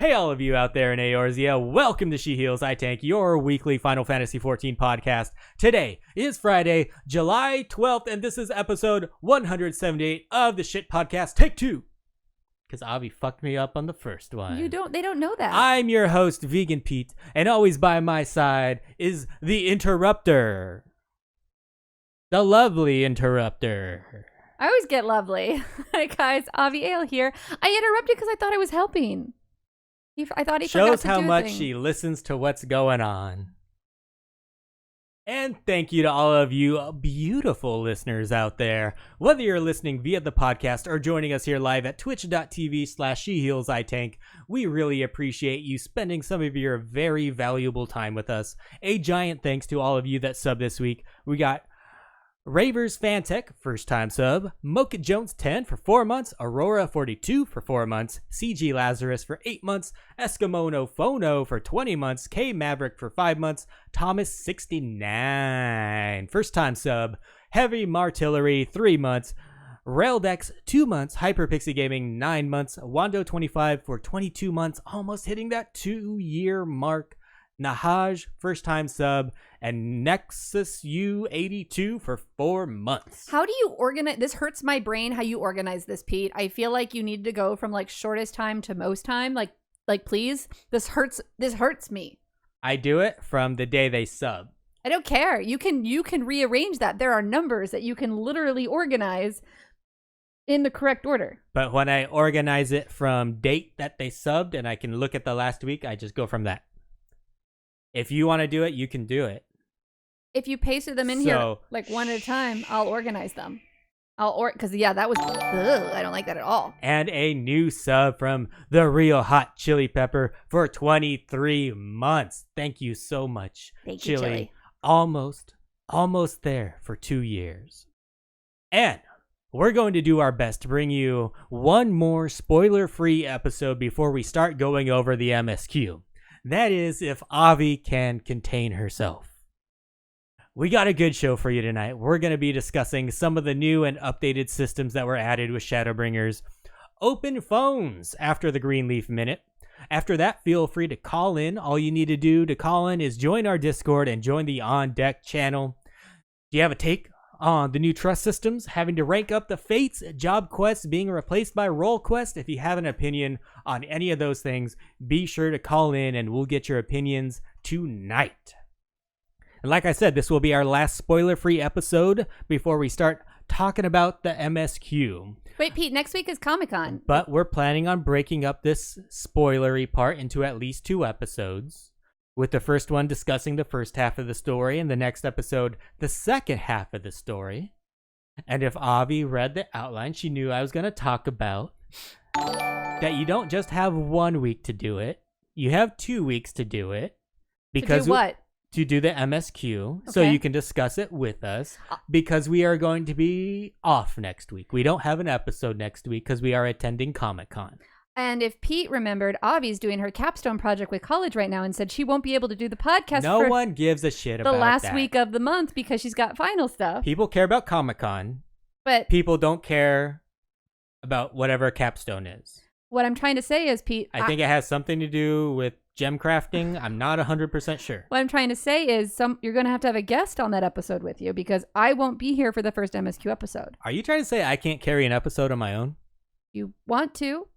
Hey, all of you out there in Eorzea, welcome to She Heals, I Tank, your weekly Final Fantasy XIV podcast. Today is Friday, July 12th, and this is episode 178 of the Shit Podcast, Take 2. Because Avi fucked me up on the first one. They don't know that. I'm your host, Vegan Pete, and always by my side is the Interrupter. The lovely Interrupter. I always get lovely. Hi guys, Avi Ale here. I interrupted because I thought I was helping. I thought he Shows forgot to how do a much thing. she listens to what's going on. And thank you to all of you beautiful listeners out there. Whether you're listening via the podcast or joining us here live at twitch.tv/SheHealsITank, we really appreciate you spending some of your very valuable time with us. A giant thanks to all of you that subbed this week. We got Ravers Fantech, first time sub, Mocha Jones 10 for 4 months, Aurora 42 for 4 months, CG Lazarus for 8 months, Eskimo No Phono for 20 months, K Maverick for 5 months, Thomas 69, first time sub, Heavy Martillery 3 months, Raildex 2 months, Hyperpixie Gaming 9 months, Wando 25 for 22 months, almost hitting that 2-year mark, Nahaj, first time sub, and Nexus U82 for 4 months. How do you organize? This hurts my brain how you organize this, Pete. I feel like you need to go from like shortest time to most time. Like please. This hurts me. I do it from the day they sub. I don't care. You can rearrange that. There are numbers that you can literally organize in the correct order. But when I organize it from date that they subbed and I can look at the last week, I just go from that. If you want to do it, you can do it. If you pasted them in here like one at a time, I'll organize them. Because that was, I don't like that at all. And a new sub from the Real Hot Chili Pepper for 23 months. Thank you so much. Thank you, Chili. Almost there for 2 years. And we're going to do our best to bring you one more spoiler-free episode before we start going over the MSQ. That is, if Avi can contain herself. We got a good show for you tonight. We're going to be discussing some of the new and updated systems that were added with Shadowbrigners. Open phones after the Greenleaf Minute. After that, feel free to call in. All you need to do to call in is join our Discord and join the On Deck channel. Do you have a take on the new trust systems, having to rank up the fates, job quests being replaced by role quests? If you have an opinion on any of those things, be sure to call in and we'll get your opinions tonight. And like I said, this will be our last spoiler-free episode before we start talking about the MSQ. Wait, Pete, next week is Comic-Con. But we're planning on breaking up this spoilery part into at least 2 episodes, with the first one discussing the first half of the story and the next episode the second half of the story. And if Avi read the outline, she knew I was going to talk about that you don't just have 1 week to do it. You have 2 weeks to do it. Because to do what? To do the MSQ, okay. So you can discuss it with us, because we are going to be off next week. We don't have an episode next week because we are attending Comic-Con. And if Pete remembered, Avi's doing her capstone project with college right now and said she won't be able to do the podcast No one gives a shit about the last that. week of the month because she's got final stuff. People care about Comic-Con, but people don't care about whatever capstone is. What I'm trying to say is, Pete, I think it has something to do with gem crafting. I'm not 100% sure. What I'm trying to say is you're going to have a guest on that episode with you because I won't be here for the first MSQ episode. Are you trying to say I can't carry an episode on my own? You want to?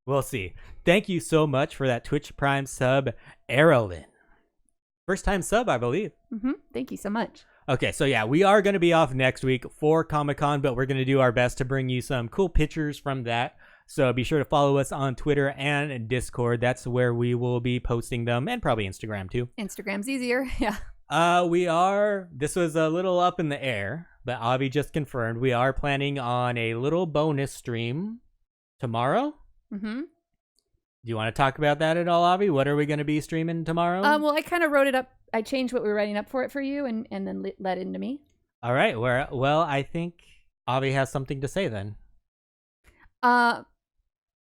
We'll see. Thank you so much for that Twitch Prime sub, Errolyn. First time sub, I believe. Mm-hmm. Thank you so much. Okay, so yeah, we are going to be off next week for Comic-Con, but we're going to do our best to bring you some cool pictures from that. So be sure to follow us on Twitter and Discord. That's where we will be posting them, and probably Instagram too. Instagram's easier, yeah. This was a little up in the air, but Avi just confirmed we are planning on a little bonus stream tomorrow. Mm-hmm. Do you want to talk about that at all, Avi? What are we going to be streaming tomorrow? Well, I kind of wrote it up. I changed what we were writing up for it for you and then let into me. All right. Well, I think Avi has something to say then.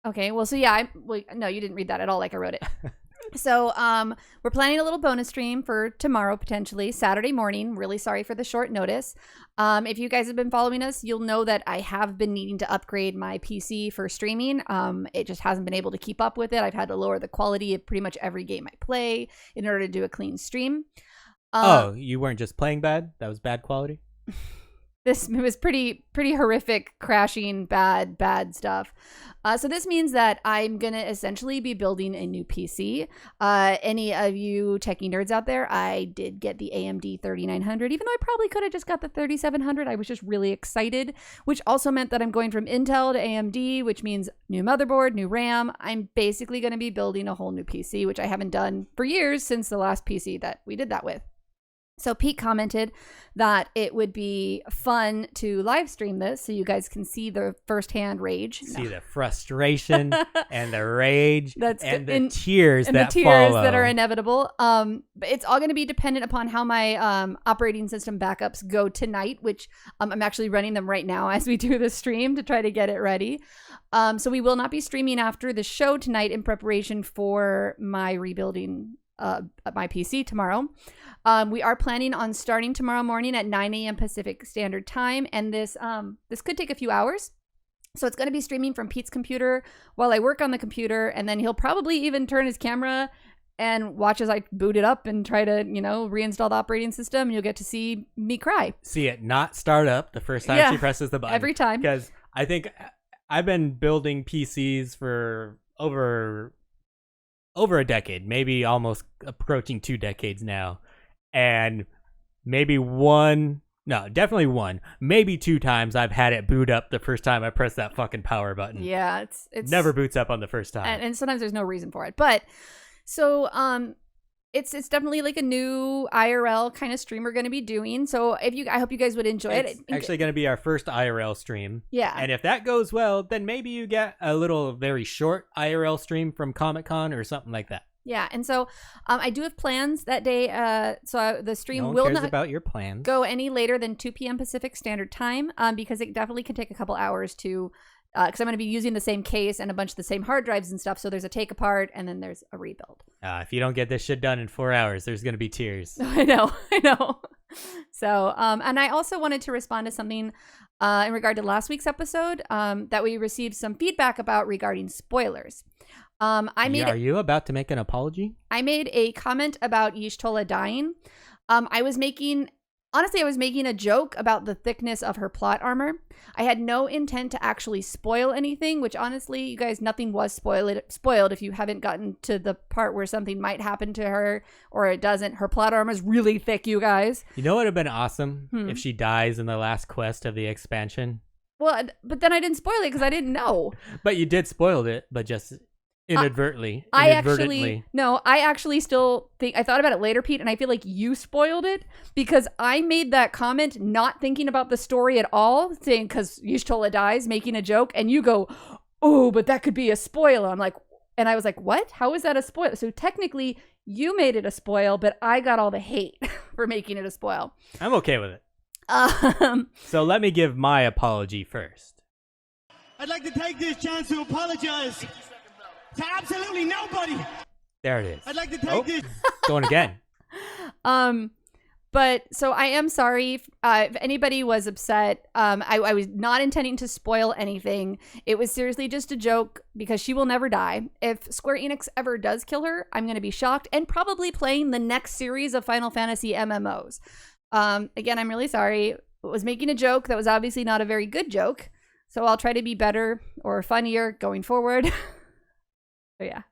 Okay. Well, so yeah, no, you didn't read that at all like I wrote it. So we're planning a little bonus stream for tomorrow, potentially Saturday morning. Really sorry for the short notice. If you guys have been following us, you'll know that I have been needing to upgrade my PC for streaming. It just hasn't been able to keep up with it. I've had to lower the quality of pretty much every game I play in order to do a clean stream. You weren't just playing bad? That was bad quality? It was pretty horrific, crashing, bad stuff. So this means that I'm going to essentially be building a new PC. Any of you techie nerds out there, I did get the AMD 3900, even though I probably could have just got the 3700. I was just really excited, which also meant that I'm going from Intel to AMD, which means new motherboard, new RAM. I'm basically going to be building a whole new PC, which I haven't done for years since the last PC that we did that with. So Pete commented that it would be fun to live stream this so you guys can see the firsthand rage. See the frustration and the rage and the tears and that the tears follow. that are inevitable. But it's all going to be dependent upon how my operating system backups go tonight, which I'm actually running them right now as we do the stream to try to get it ready. So we will not be streaming after the show tonight in preparation for my rebuilding my PC tomorrow. We are planning on starting tomorrow morning at 9 a.m. Pacific Standard Time, and this could take a few hours. So it's going to be streaming from Pete's computer while I work on the computer, and then he'll probably even turn his camera and watch as I boot it up and try to, reinstall the operating system. You'll get to see me cry. See it not start up the first time she presses the button. Every time. Because I think I've been building PCs for over a decade, maybe almost approaching 2 decades now. And definitely one, maybe 2 times I've had it boot up the first time I press that fucking power button. Yeah, it's never boots up on the first time. And sometimes there's no reason for it. But so it's definitely like a new IRL kind of stream we're going to be doing. So I hope you guys would enjoy it. It's actually going to be our first IRL stream. Yeah. And if that goes well, then maybe you get a little very short IRL stream from Comic-Con or something like that. Yeah, and so I do have plans that day. So the stream will not about your plans. Go any later than 2 p.m. Pacific Standard Time because it definitely can take a couple hours to, because I'm going to be using the same case and a bunch of the same hard drives and stuff. So there's a take apart and then there's a rebuild. If you don't get this shit done in 4 hours, there's going to be tears. I know. So, and I also wanted to respond to something in regard to last week's episode that we received some feedback about regarding spoilers. Are you about to make an apology? I made a comment about Y'shtola dying. I was making a joke about the thickness of her plot armor. I had no intent to actually spoil anything, which honestly, you guys, nothing was spoiled if you haven't gotten to the part where something might happen to her or it doesn't. Her plot armor is really thick, you guys. You know what would have been awesome? If she dies in the last quest of the expansion? Well, but then I didn't spoil it because I didn't know. But you did spoil it, but just... Inadvertently. I actually still think I thought about it later, Pete, and I feel like you spoiled it because I made that comment not thinking about the story at all, saying because Y'shtola dies, making a joke, and you go, "Oh, but that could be a spoiler." I was like, "What? How is that a spoiler?" So technically, you made it a spoil, but I got all the hate for making it a spoil. I'm okay with it. So let me give my apology first. I'd like to take this chance to apologize to absolutely nobody. There it is. I'd like to take this. Going again. But so I am sorry if anybody was upset. I was not intending to spoil anything. It was seriously just a joke because she will never die. If Square Enix ever does kill her, I'm going to be shocked and probably playing the next series of Final Fantasy MMOs. Again, I'm really sorry. I was making a joke that was obviously not a very good joke. So I'll try to be better or funnier going forward. So yeah,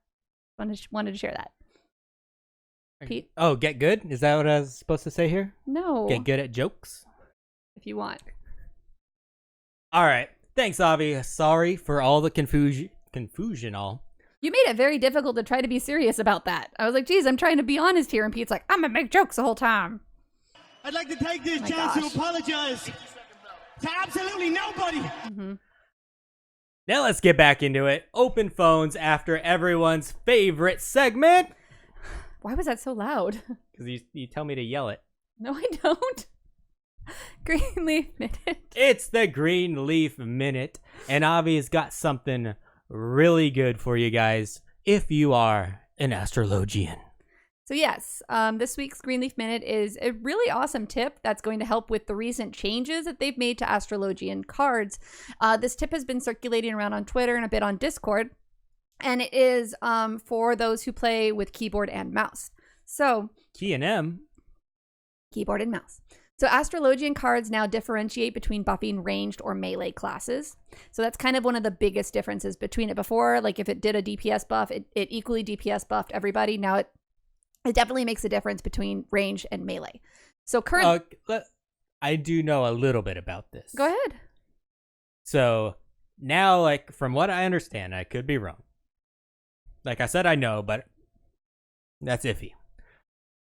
wanted to share that. Pete? Oh, get good? Is that what I was supposed to say here? No. Get good at jokes? If you want. All right. Thanks, Avi. Sorry for all the confusion all. You made it very difficult to try to be serious about that. I was like, geez, I'm trying to be honest here. And Pete's like, I'm going to make jokes the whole time. I'd like to take this chance to apologize to absolutely nobody. Mm-hmm. Now let's get back into it. Open phones after everyone's favorite segment. Why was that so loud? Because you tell me to yell it. No, I don't. Greenleaf Minute. It's the Greenleaf Minute. And Avi's got something really good for you guys if you are an astrologian. So yes, this week's Greenleaf Minute is a really awesome tip that's going to help with the recent changes that they've made to astrologian cards. This tip has been circulating around on Twitter and a bit on Discord, and it is for those who play with keyboard and mouse. So Keyboard and mouse. So astrologian cards now differentiate between buffing ranged or melee classes. So that's kind of one of the biggest differences between it. Before, like if it did a DPS buff, it equally DPS buffed everybody. Now it definitely makes a difference between range and melee. So I do know a little bit about this. Go ahead. So now, like, from what I understand, I could be wrong. Like I said, I know, but that's iffy.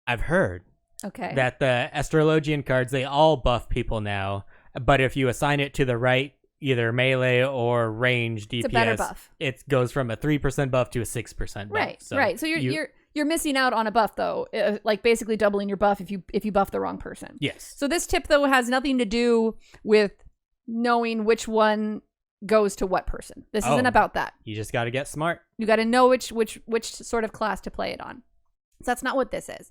I've heard that the astrologian cards, they all buff people now, but if you assign it to the right, either melee or range DPS, it's a better buff. It goes from a 3% buff to a 6% buff. Right, so right. So you're missing out on a buff, though, like basically doubling your buff if you buff the wrong person. Yes. So this tip, though, has nothing to do with knowing which one goes to what person. This isn't about that. You just got to get smart. You got to know which sort of class to play it on. So that's not what this is.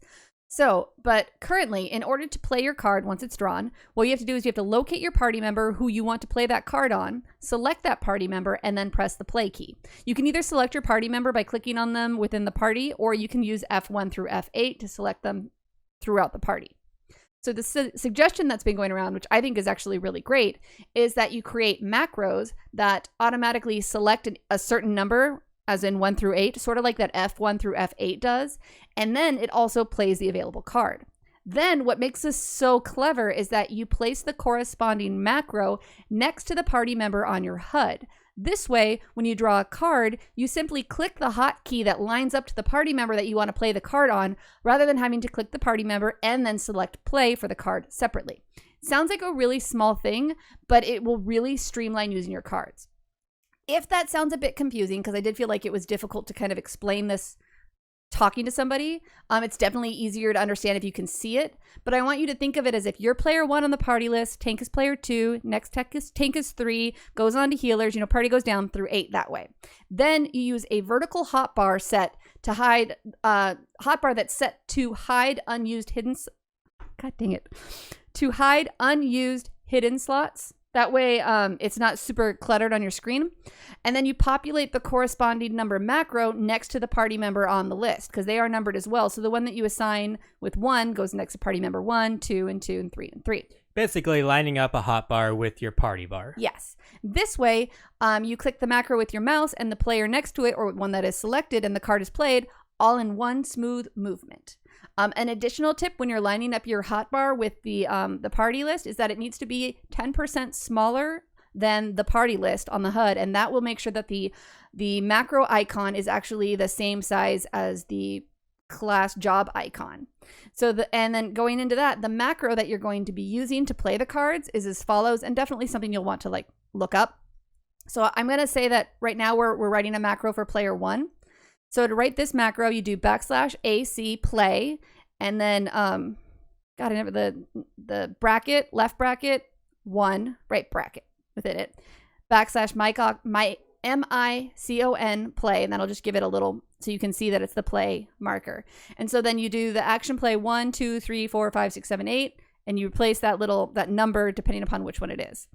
So, but currently, in order to play your card once it's drawn, what you have to do is you have to locate your party member who you want to play that card on, select that party member, and then press the play key. You can either select your party member by clicking on them within the party, or you can use F1 through F8 to select them throughout the party. So the suggestion that's been going around, which I think is actually really great, is that you create macros that automatically select a certain number, as in 1 through 8, sort of like that F1 through F8 does. And then it also plays the available card. Then what makes this so clever is that you place the corresponding macro next to the party member on your HUD. This way, when you draw a card, you simply click the hotkey that lines up to the party member that you want to play the card on, rather than having to click the party member and then select play for the card separately. Sounds like a really small thing, but it will really streamline using your cards. If that sounds a bit confusing, because I did feel like it was difficult to kind of explain this talking to somebody, it's definitely easier to understand if you can see it. But I want you to think of it as if you're player 1 on the party list, tank is player 2, next tank is 3, goes on to healers, party goes down through 8 that way. Then you use a vertical hotbar set to hide, hotbar that's set to hide unused hidden, to hide unused hidden slots. That way, it's not super cluttered on your screen. And then you populate the corresponding number macro next to the party member on the list, because they are numbered as well. So the one that you assign with 1 goes next to party member 1, 2, and 2, and 3, and 3. Basically lining up a hotbar with your party bar. Yes. This way, you click the macro with your mouse and the player next to it, or one that is selected and the card is played, all in one smooth movement. An additional tip when you're lining up your hotbar with the party list is that it needs to be 10% smaller than the party list on the HUD, and that will make sure that the macro icon is actually the same size as the class job icon. And then going into that, the macro that you're going to be using to play the cards is as follows, and definitely something you'll want to look up. So I'm going to say that right now we're writing a macro for player 1. So to write this macro, you do \AC play, and then the bracket, left bracket, 1, right bracket within it, \MICON play, and that'll just give it a little, so you can see that it's the play marker. And so then you do the action play 1, 2, 3, 4, 5, 6, 7, 8, and you replace that number depending upon which one it is.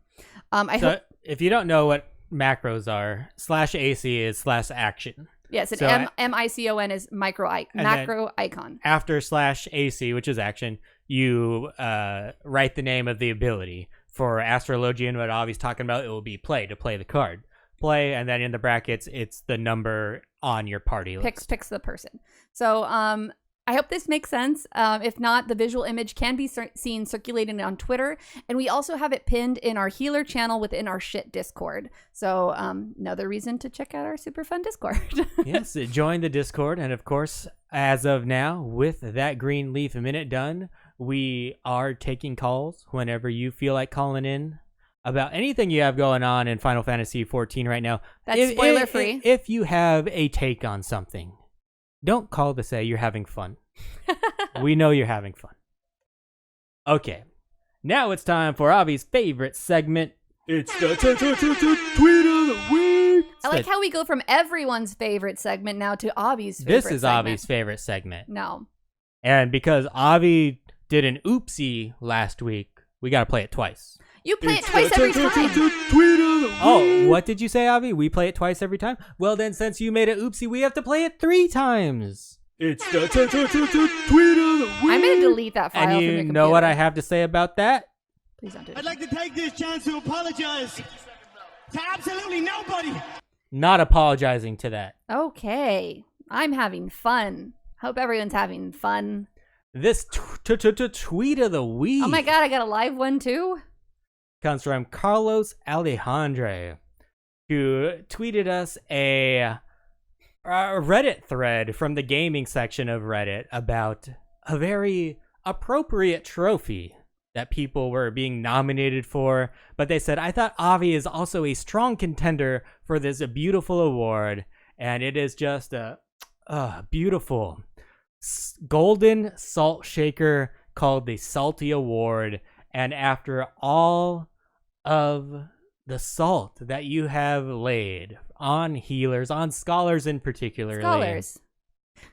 If you don't know what macros are, /AC is /action. Yes, and MICON is macro icon. After /AC, which is action, you write the name of the ability. For Astrologian, what Avi's talking about, it will be play, to play the card. Play, and then in the brackets, it's the number on your party list. Picks the person. So I hope this makes sense. If not, the visual image can be seen circulating on Twitter. And we also have it pinned in our healer channel within our shit Discord. So another reason to check out our super fun Discord. Yes, join the Discord. And of course, as of now, with that Greenleaf Minute done, we are taking calls whenever you feel like calling in about anything you have going on in Final Fantasy XIV right now. That's spoiler free. If you have a take on something, don't call to say you're having fun. We know you're having fun. Okay, now it's time for Avi's favorite segment. It's the tweet of the week. I like how we go from everyone's favorite segment now to Avi's favorite This is segment. Avi's favorite segment. No. And because Avi did an oopsie last week, we got to play it twice. You play it twice every time. Oh, what did you say, Avi? We play it twice every time? Well, then, since you made it oopsie, we have to play it 3 times. It's the tweet of the week. I'm going to delete that file And from you your computer. know what I have to say about that? Please don't do it. I'd like to take this chance to apologize to absolutely nobody. Not apologizing to that. Okay. I'm having fun. Hope everyone's having fun. This tweet of the week Oh my god, I got a live one too? comes from Carlos Alejandre, who tweeted us a Reddit thread from the gaming section of Reddit about a very appropriate trophy that people were being nominated for. But they said, I thought Avi is also a strong contender for this beautiful award. And it is just a beautiful golden salt shaker called the Salty Award. And after all of the salt that you have laid on healers, on scholars in particular, Scholars.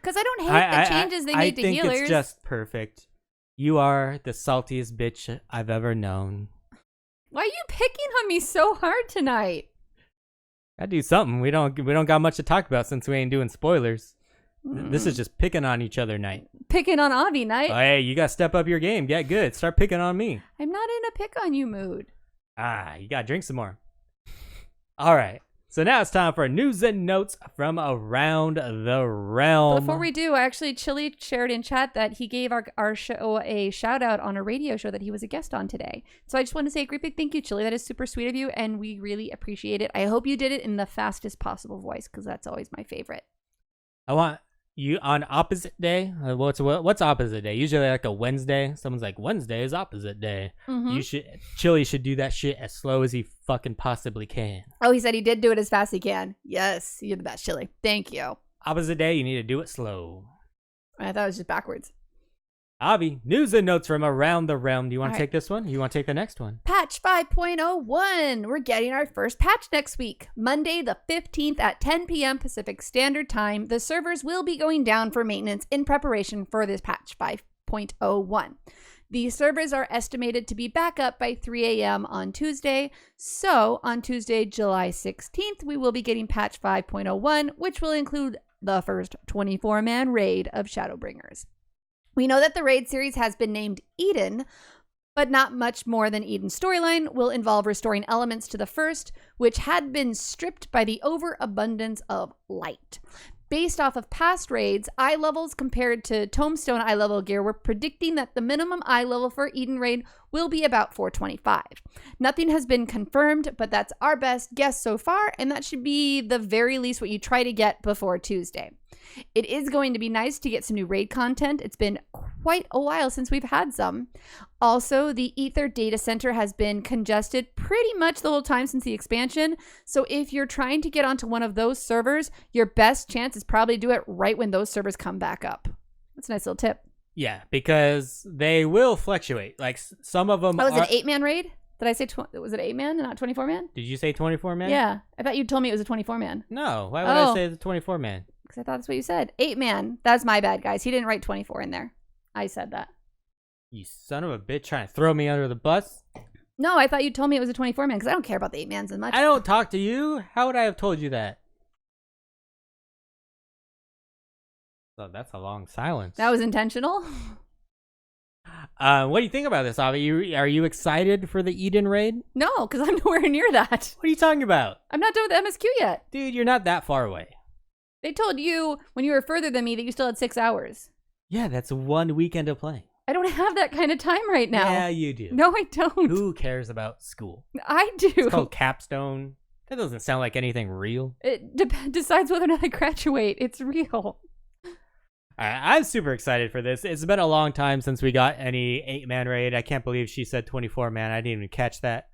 Because I don't hate the changes they made to healers. I think it's just perfect. You are the saltiest bitch I've ever known. Why are you picking on me so hard tonight? I do something. We don't got much to talk about since we ain't doing spoilers. This is just picking on each other night. Picking on Avi night? Oh, hey, you got to step up your game. Get good. Start picking on me. I'm not in a pick on you mood. You got to drink some more. All right. So now it's time for news and notes from around the realm. Before we do, actually, Chili shared in chat that he gave our show a shout out on a radio show that he was a guest on today. So I just want to say a great big thank you, Chili. That is super sweet of you, and we really appreciate it. I hope you did it in the fastest possible voice, because that's always my favorite. I want you on opposite day. What's opposite day? Usually like a Wednesday. Someone's like, Wednesday is opposite day. Mm-hmm. Chili should do that shit as slow as he fucking possibly can. Oh, he said he did do it as fast as he can. Yes, you're the best, Chili. Thank you. Opposite day, you need to do it slow. I thought it was just backwards. Avi, news and notes from around the realm. Do you want to All take right. this one? You want to take the next one? Patch 5.01. We're getting our first patch next week. Monday the 15th at 10 p.m. Pacific Standard Time. The servers will be going down for maintenance in preparation for this patch 5.01. The servers are estimated to be back up by 3 a.m. on Tuesday. So on Tuesday, July 16th, we will be getting patch 5.01, which will include the first 24-man raid of Shadowbrigners. We know that the raid series has been named Eden, but not much more than Eden's storyline will involve restoring elements to the first, which had been stripped by the overabundance of light. Based off of past raids, eye levels compared to Tombstone eye level gear, we're predicting that the minimum eye level for Eden raid will be about 425. Nothing has been confirmed, but that's our best guess so far, and that should be the very least what you try to get before Tuesday. It is going to be nice to get some new raid content. It's been quite a while since we've had some. Also, the Ether data center has been congested pretty much the whole time since the expansion. So if you're trying to get onto one of those servers, your best chance is probably do it right when those servers come back up. That's a nice little tip. Yeah, because they will fluctuate. Like some of them Was it 8-man raid? Did I say, was it 8-man and not 24-man? Did you say 24-man? Yeah. I thought you told me it was a 24-man. No, why would I say the 24-man? Because I thought that's what you said. 8-man. That's my bad, guys. He didn't write 24 in there. I said that. You son of a bitch trying to throw me under the bus? No, I thought you told me it was a 24-man because I don't care about the 8-mans as much. I don't talk to you. How would I have told you that? So that's a long silence. That was intentional. What do you think about this, Avi? Are you excited for the Eden raid? No, because I'm nowhere near that. What are you talking about? I'm not done with MSQ yet. Dude, you're not that far away. They told you when you were further than me that you still had 6 hours. Yeah, that's one weekend of playing. I don't have that kind of time right now. Yeah, you do. No, I don't. Who cares about school? I do. It's called capstone. That doesn't sound like anything real. It decides whether or not I graduate. It's real. I'm super excited for this. It's been a long time since we got any 8-man raid. I can't believe she said 24-man. I didn't even catch that.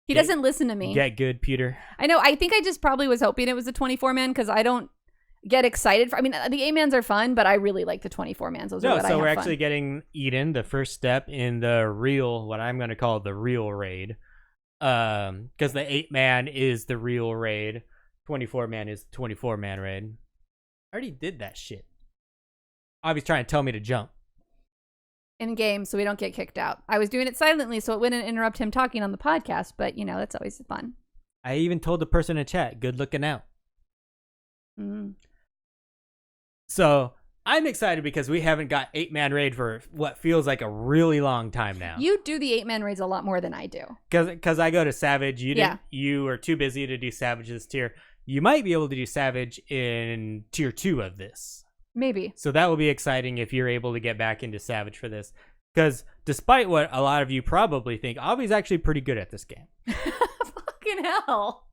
He doesn't listen to me. Get good, Peter. I know. I think I just probably was hoping it was a 24-man because I don't get excited for. I mean, the 8-mans are fun, but I really like the 24-mans. Those are what I have so we're fun. actually getting Eden, the first step in the real, what I'm going to call the real raid. Because the 8-man is the real raid. 24-man is 24-man raid. I already did that shit. Obviously trying to tell me to jump. In game, so we don't get kicked out. I was doing it silently so it wouldn't interrupt him talking on the podcast, but that's always fun. I even told the person in chat, good looking out. So I'm excited because we haven't got 8-man raid for what feels like a really long time now. You do the 8-man raids a lot more than I do. Because I go to Savage. You are too busy to do Savage this tier. You might be able to do Savage in tier 2 of this. Maybe. So that will be exciting if you're able to get back into Savage for this. Because despite what a lot of you probably think, Avi's actually pretty good at this game. Fucking hell.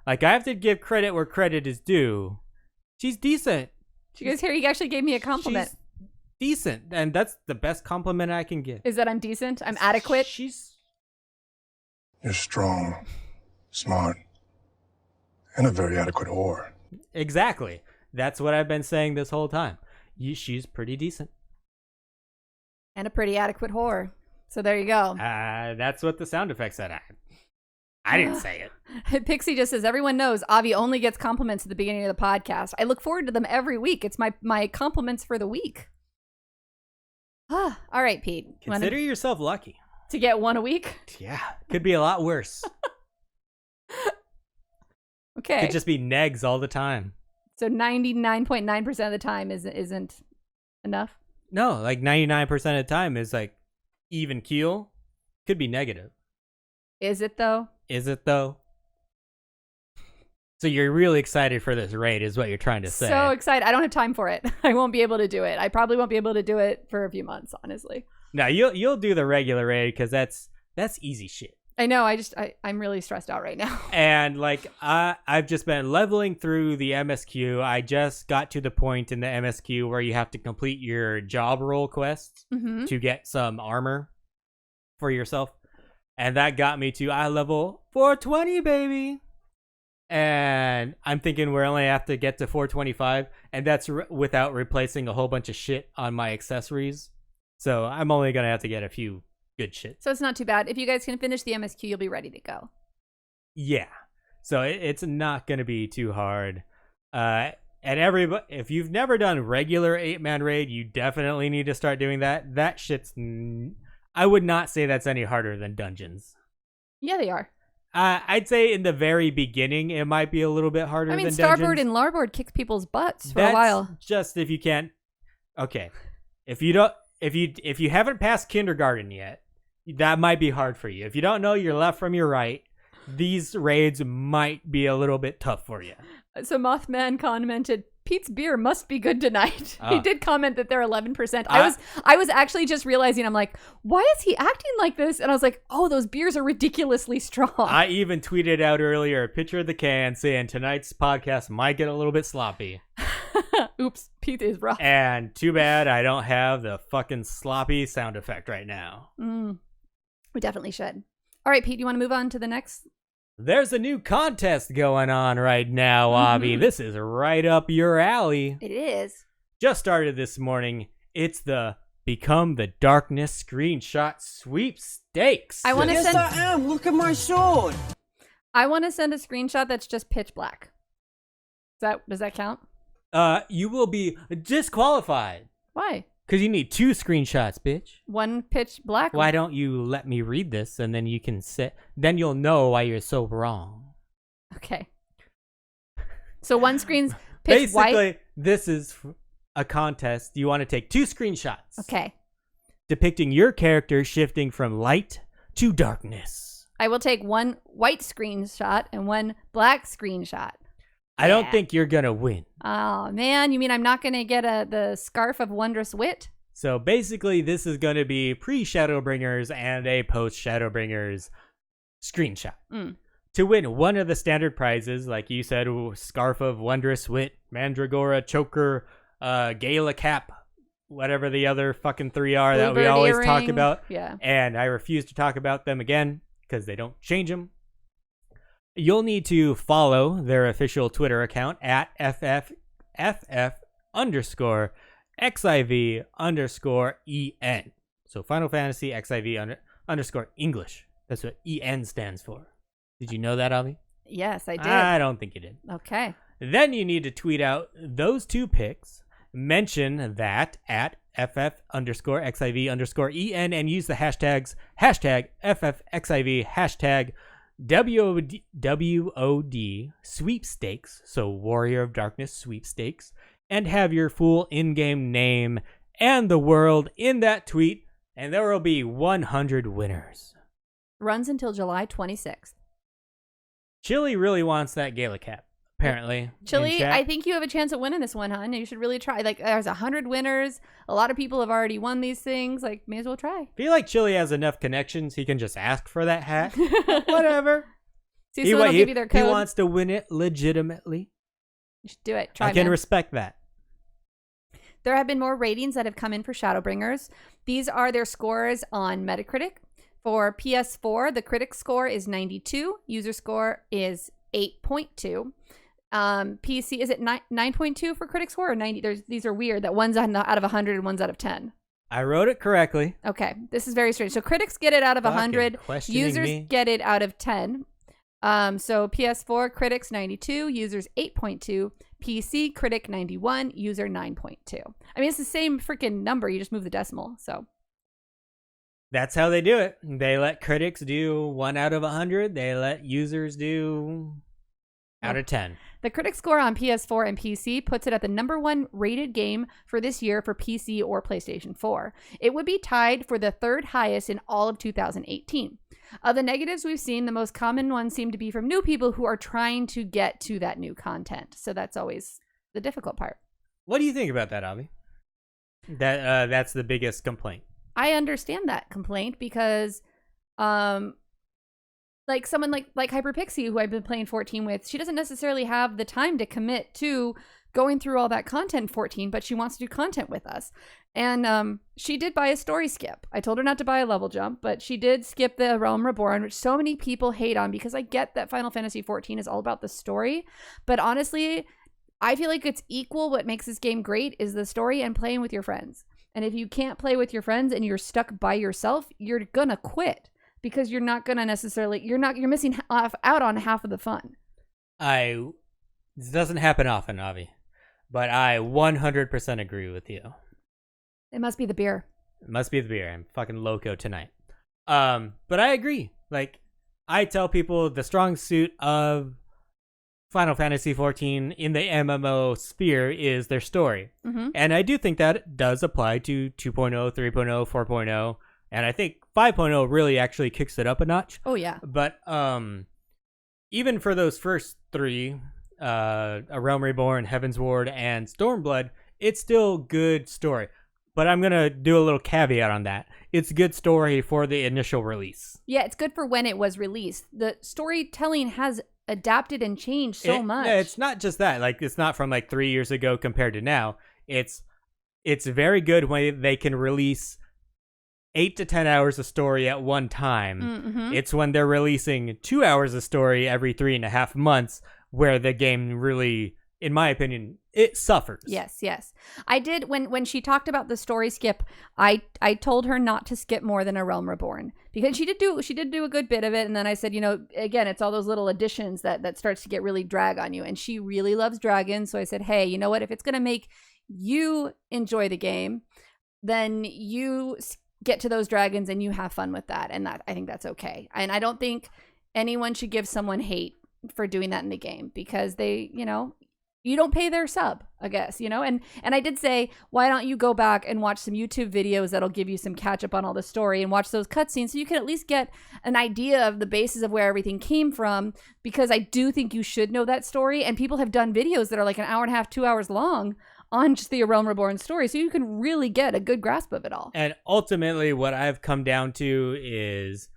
Like, I have to give credit where credit is due. She's decent. Did you guys hear? He actually gave me a compliment. She's decent. And that's the best compliment I can give. Is that I'm decent? I'm adequate? You're strong, smart, and a very adequate whore. Exactly. That's what I've been saying this whole time. She's pretty decent. And a pretty adequate whore. So there you go. That's what the sound effect said. I didn't say it. Pixie just says, everyone knows Avi only gets compliments at the beginning of the podcast. I look forward to them every week. It's my compliments for the week. All right, Pete. Consider yourself lucky. To get one a week? Yeah. Could be a lot worse. Okay. Could just be negs all the time. So 99.9% of the time isn't enough? No, like 99% of the time is like even keel. Could be negative. Is it though? So you're really excited for this raid is what you're trying to say. So excited. I don't have time for it. I won't be able to do it. I probably won't be able to do it for a few months, honestly. No, you'll do the regular raid because that's easy shit. I know. I'm really stressed out right now. And like I've just been leveling through the MSQ. I just got to the point in the MSQ where you have to complete your job role quests to get some armor for yourself. And that got me to eye level 420, baby. And I'm thinking we only have to get to 425. And that's without replacing a whole bunch of shit on my accessories. So I'm only going to have to get a few good shit. So it's not too bad. If you guys can finish the MSQ, you'll be ready to go. Yeah. So it's not going to be too hard. And if you've never done regular 8-man raid, you definitely need to start doing that. That shit's... I would not say that's any harder than dungeons. Yeah, they are. I'd say in the very beginning, it might be a little bit harder than dungeons. Starboard and larboard kicked people's butts for a while. Just if you can't... Okay. If you haven't passed kindergarten yet, that might be hard for you. If you don't know your left from your right, these raids might be a little bit tough for you. So Mothman commented, Pete's beer must be good tonight. He did comment that they're 11%. I was actually just realizing, I'm like, why is he acting like this? And I was like, oh, those beers are ridiculously strong. I even tweeted out earlier a picture of the can saying tonight's podcast might get a little bit sloppy. Oops, Pete is rough. And too bad I don't have the fucking sloppy sound effect right now. We definitely should. All right, Pete, you want to move on to the next? There's a new contest going on right now, Avi. This is right up your alley. It is. Just started this morning. It's the Become the Darkness screenshot sweepstakes. I want to Yes, I am. Look at my sword. I want to send a screenshot that's just pitch black. Does that count? You will be disqualified. Why? Because you need 2 screenshots, bitch. One pitch black? Why don't you let me read this and then you can then you'll know why you're so wrong. Okay. So one screen's pitch white? Basically, this is a contest. You want to take 2 screenshots. Okay. Depicting your character shifting from light to darkness. I will take one white screenshot and one black screenshot. I don't think you're going to win. Oh, man. You mean I'm not going to get the Scarf of Wondrous Wit? So basically, this is going to be pre-Shadowbringers and a post-Shadowbringers screenshot. To win one of the standard prizes, like you said, Scarf of Wondrous Wit, Mandragora, Choker, Gala Cap, whatever the other fucking 3 are that we always talk about. Yeah. And I refuse to talk about them again because they don't change them. You'll need to follow their official Twitter account at FF_XIV_EN. So Final Fantasy XIV _English. That's what EN stands for. Did you know that, Avi? Yes, I did. I don't think you did. Okay. Then you need to tweet out those 2 picks, mention that at FF_XIV_EN, and use the hashtags #FFXIV, WOD Sweepstakes, so Warrior of Darkness Sweepstakes, and have your full in-game name and the world in that tweet, and there will be 100 winners. Runs until July 26th. Chili really wants that Gala cap, apparently. Chili, I think you have a chance at winning this one, hon. You should really try. Like, there's 100 winners. A lot of people have already won these things. Like, may as well try. I feel like Chili has enough connections. He can just ask for that hat. Whatever. See, someone will give you their code. He wants to win it legitimately. You should do it. Try, I can man. respect that. There have been more ratings that have come in for Shadowbringers. These are their scores on Metacritic. For PS4, the critic score is 92. User score is 8.2. PC, is it 9.2 for critic score or 90? These are weird. That one's out of 100 and one's out of 10. I wrote it correctly. Okay, this is very strange. So critics get it out of 100. Users get it out of 10. So PS4 critics 92, users 8.2. PC critic 91, user 9.2. I mean, it's the same freaking number. You just move the decimal. So that's how they do it. They let critics do 1 out of 100. They let users do out of 10. The critic score on PS4 and PC puts it at the #1 rated game for this year for PC or PlayStation 4. It would be tied for the 3rd highest in all of 2018. Of the negatives we've seen, the most common ones seem to be from new people who are trying to get to that new content. So that's always the difficult part. What do you think about that, Avi? That's the biggest complaint. I understand that complaint because like someone like Hyperpixie, who I've been playing 14 with, she doesn't necessarily have the time to commit to going through all that content in 14, but she wants to do content with us. And she did buy a story skip. I told her not to buy a level jump, but she did skip the Realm Reborn, which so many people hate on, because I get that Final Fantasy 14 is all about the story. But honestly, I feel like it's equal. What makes this game great is the story and playing with your friends. And if you can't play with your friends and you're stuck by yourself, you're going to quit, because you're not going to necessarily, you're missing out on half of the fun. This doesn't happen often, Avi, but I 100% agree with you. It must be the beer. It must be the beer. I'm fucking loco tonight. But I agree. Like, I tell people the strong suit of Final Fantasy 14 in the MMO sphere is their story. Mm-hmm. And I do think that does apply to 2.0, 3.0, 4.0. And I think 5.0 really actually kicks it up a notch. Oh, yeah. But even for those first 3, A Realm Reborn, Heaven's Ward, and Stormblood, it's still good story. But I'm going to do a little caveat on that. It's good story for the initial release. Yeah, it's good for when it was released. The storytelling has adapted and changed so much. It's not just that. Like, it's not from like 3 years ago compared to now. It's very good when they can release 8 to 10 hours of story at one time. Mm-hmm. It's when they're releasing 2 hours of story every 3.5 months where the game really, in my opinion, it suffers. Yes. I did, when she talked about the story skip, I told her not to skip more than A Realm Reborn, because she did do a good bit of it. And then I said, again, it's all those little additions that starts to get really drag on you. And she really loves dragons. So I said, hey, you know what? If it's going to make you enjoy the game, then you get to those dragons and you have fun with that. And I think that's okay. And I don't think anyone should give someone hate for doing that in the game, because they, you don't pay their sub, I guess, and I did say, why don't you go back and watch some YouTube videos that'll give you some catch up on all the story, and watch those cutscenes so you can at least get an idea of the basis of where everything came from, because I do think you should know that story. And people have done videos that are like 1.5 hours, 2 hours long on just the A Realm Reborn story, so you can really get a good grasp of it all. And ultimately, what I've come down to is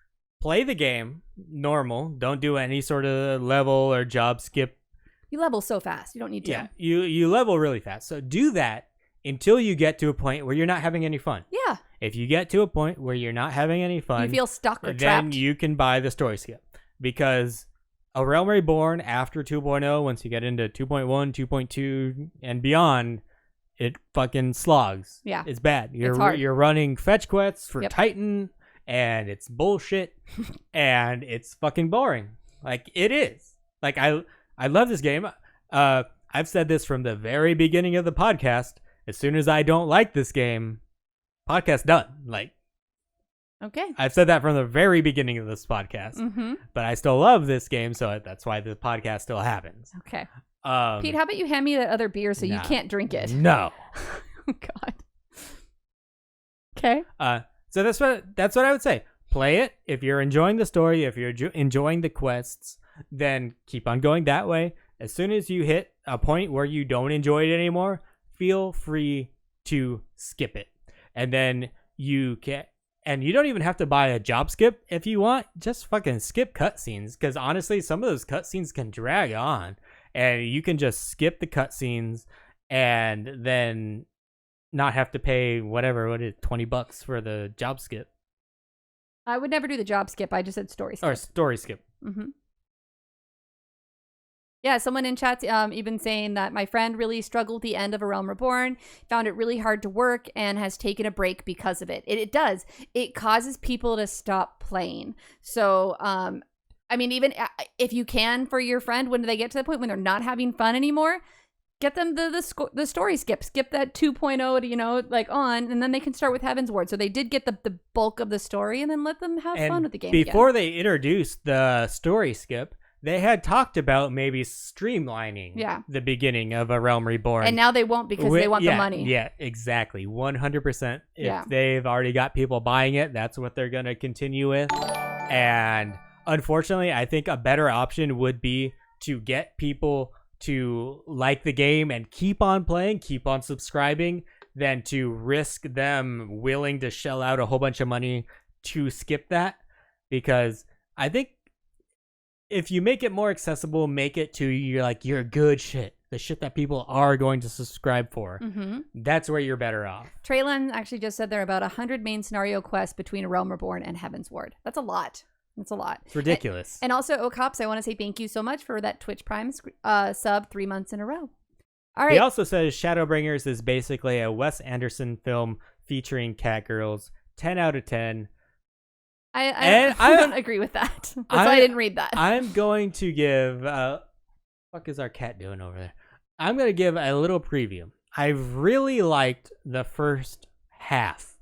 play the game normal. Don't do any sort of level or job skip. You level so fast. You don't need to. Yeah, you level really fast. So do that until you get to a point where you're not having any fun. Yeah. If you get to a point where you're not having any fun, you feel stuck or then trapped, you can buy the story skip. Because A Realm Reborn after 2.0, once you get into 2.1, 2.2, and beyond, it fucking slogs. Yeah. It's bad. It's hard. You're running fetch quests for Yep. Titan, and it's bullshit, and it's fucking boring. Like, it is. Like I love this game. I've said this from the very beginning of the podcast. As soon as I don't like this game, podcast done. Like, Okay. I've said that from the very beginning of this podcast. Mm-hmm. But I still love this game, so that's why the podcast still happens. Okay. Pete, how about you hand me that other beer so you can't drink it? No. Oh, God. Okay. So that's what I would say. Play it. If you're enjoying the story, if you're enjoying the quests, then keep on going that way. As soon as you hit a point where you don't enjoy it anymore, feel free to skip it. And then you can, and you don't even have to buy a job skip if you want. Just fucking skip cutscenes, because honestly, some of those cutscenes can drag on, and you can just skip the cutscenes and then not have to pay whatever, what is it, $20 for the job skip. I would never do the job skip. I just said story skip. Or story skip. Mm-hmm. Yeah, someone in chat's even saying that my friend really struggled with the end of A Realm Reborn, found it really hard to work, and has taken a break because of it. It does. It causes people to stop playing. So, I mean, even if you can for your friend, when they get to the point when they're not having fun anymore, get them the story skip. Skip that 2.0 to, you know, like on, and then they can start with Heaven's Ward. So they did get the bulk of the story, and then let them have fun with the game before again. they introduced the story skip, they had talked about maybe streamlining the beginning of A Realm Reborn. And now they won't because they want the money. Yeah, exactly. 100%. If they've already got people buying it, that's what they're going to continue with. And unfortunately, I think a better option would be to get people to like the game and keep on playing, keep on subscribing, than to risk them willing to shell out a whole bunch of money to skip that. Because I think if you make it more accessible, make it to your good shit, the shit that people are going to subscribe for, that's where you're better off. Traylon actually just said there are about 100 main scenario quests between A Realm Reborn and Heaven's Ward. That's a lot. That's a lot. It's ridiculous. And also, Ocops, I want to say thank you so much for that Twitch Prime sub 3 months in a row. All right. He also says Shadowbringers is basically a Wes Anderson film featuring catgirls. 10 out of 10. I don't agree with that. That's why I didn't read that. I'm going to give... fuck is our cat doing over there? I'm going to give a little preview. I really liked the first half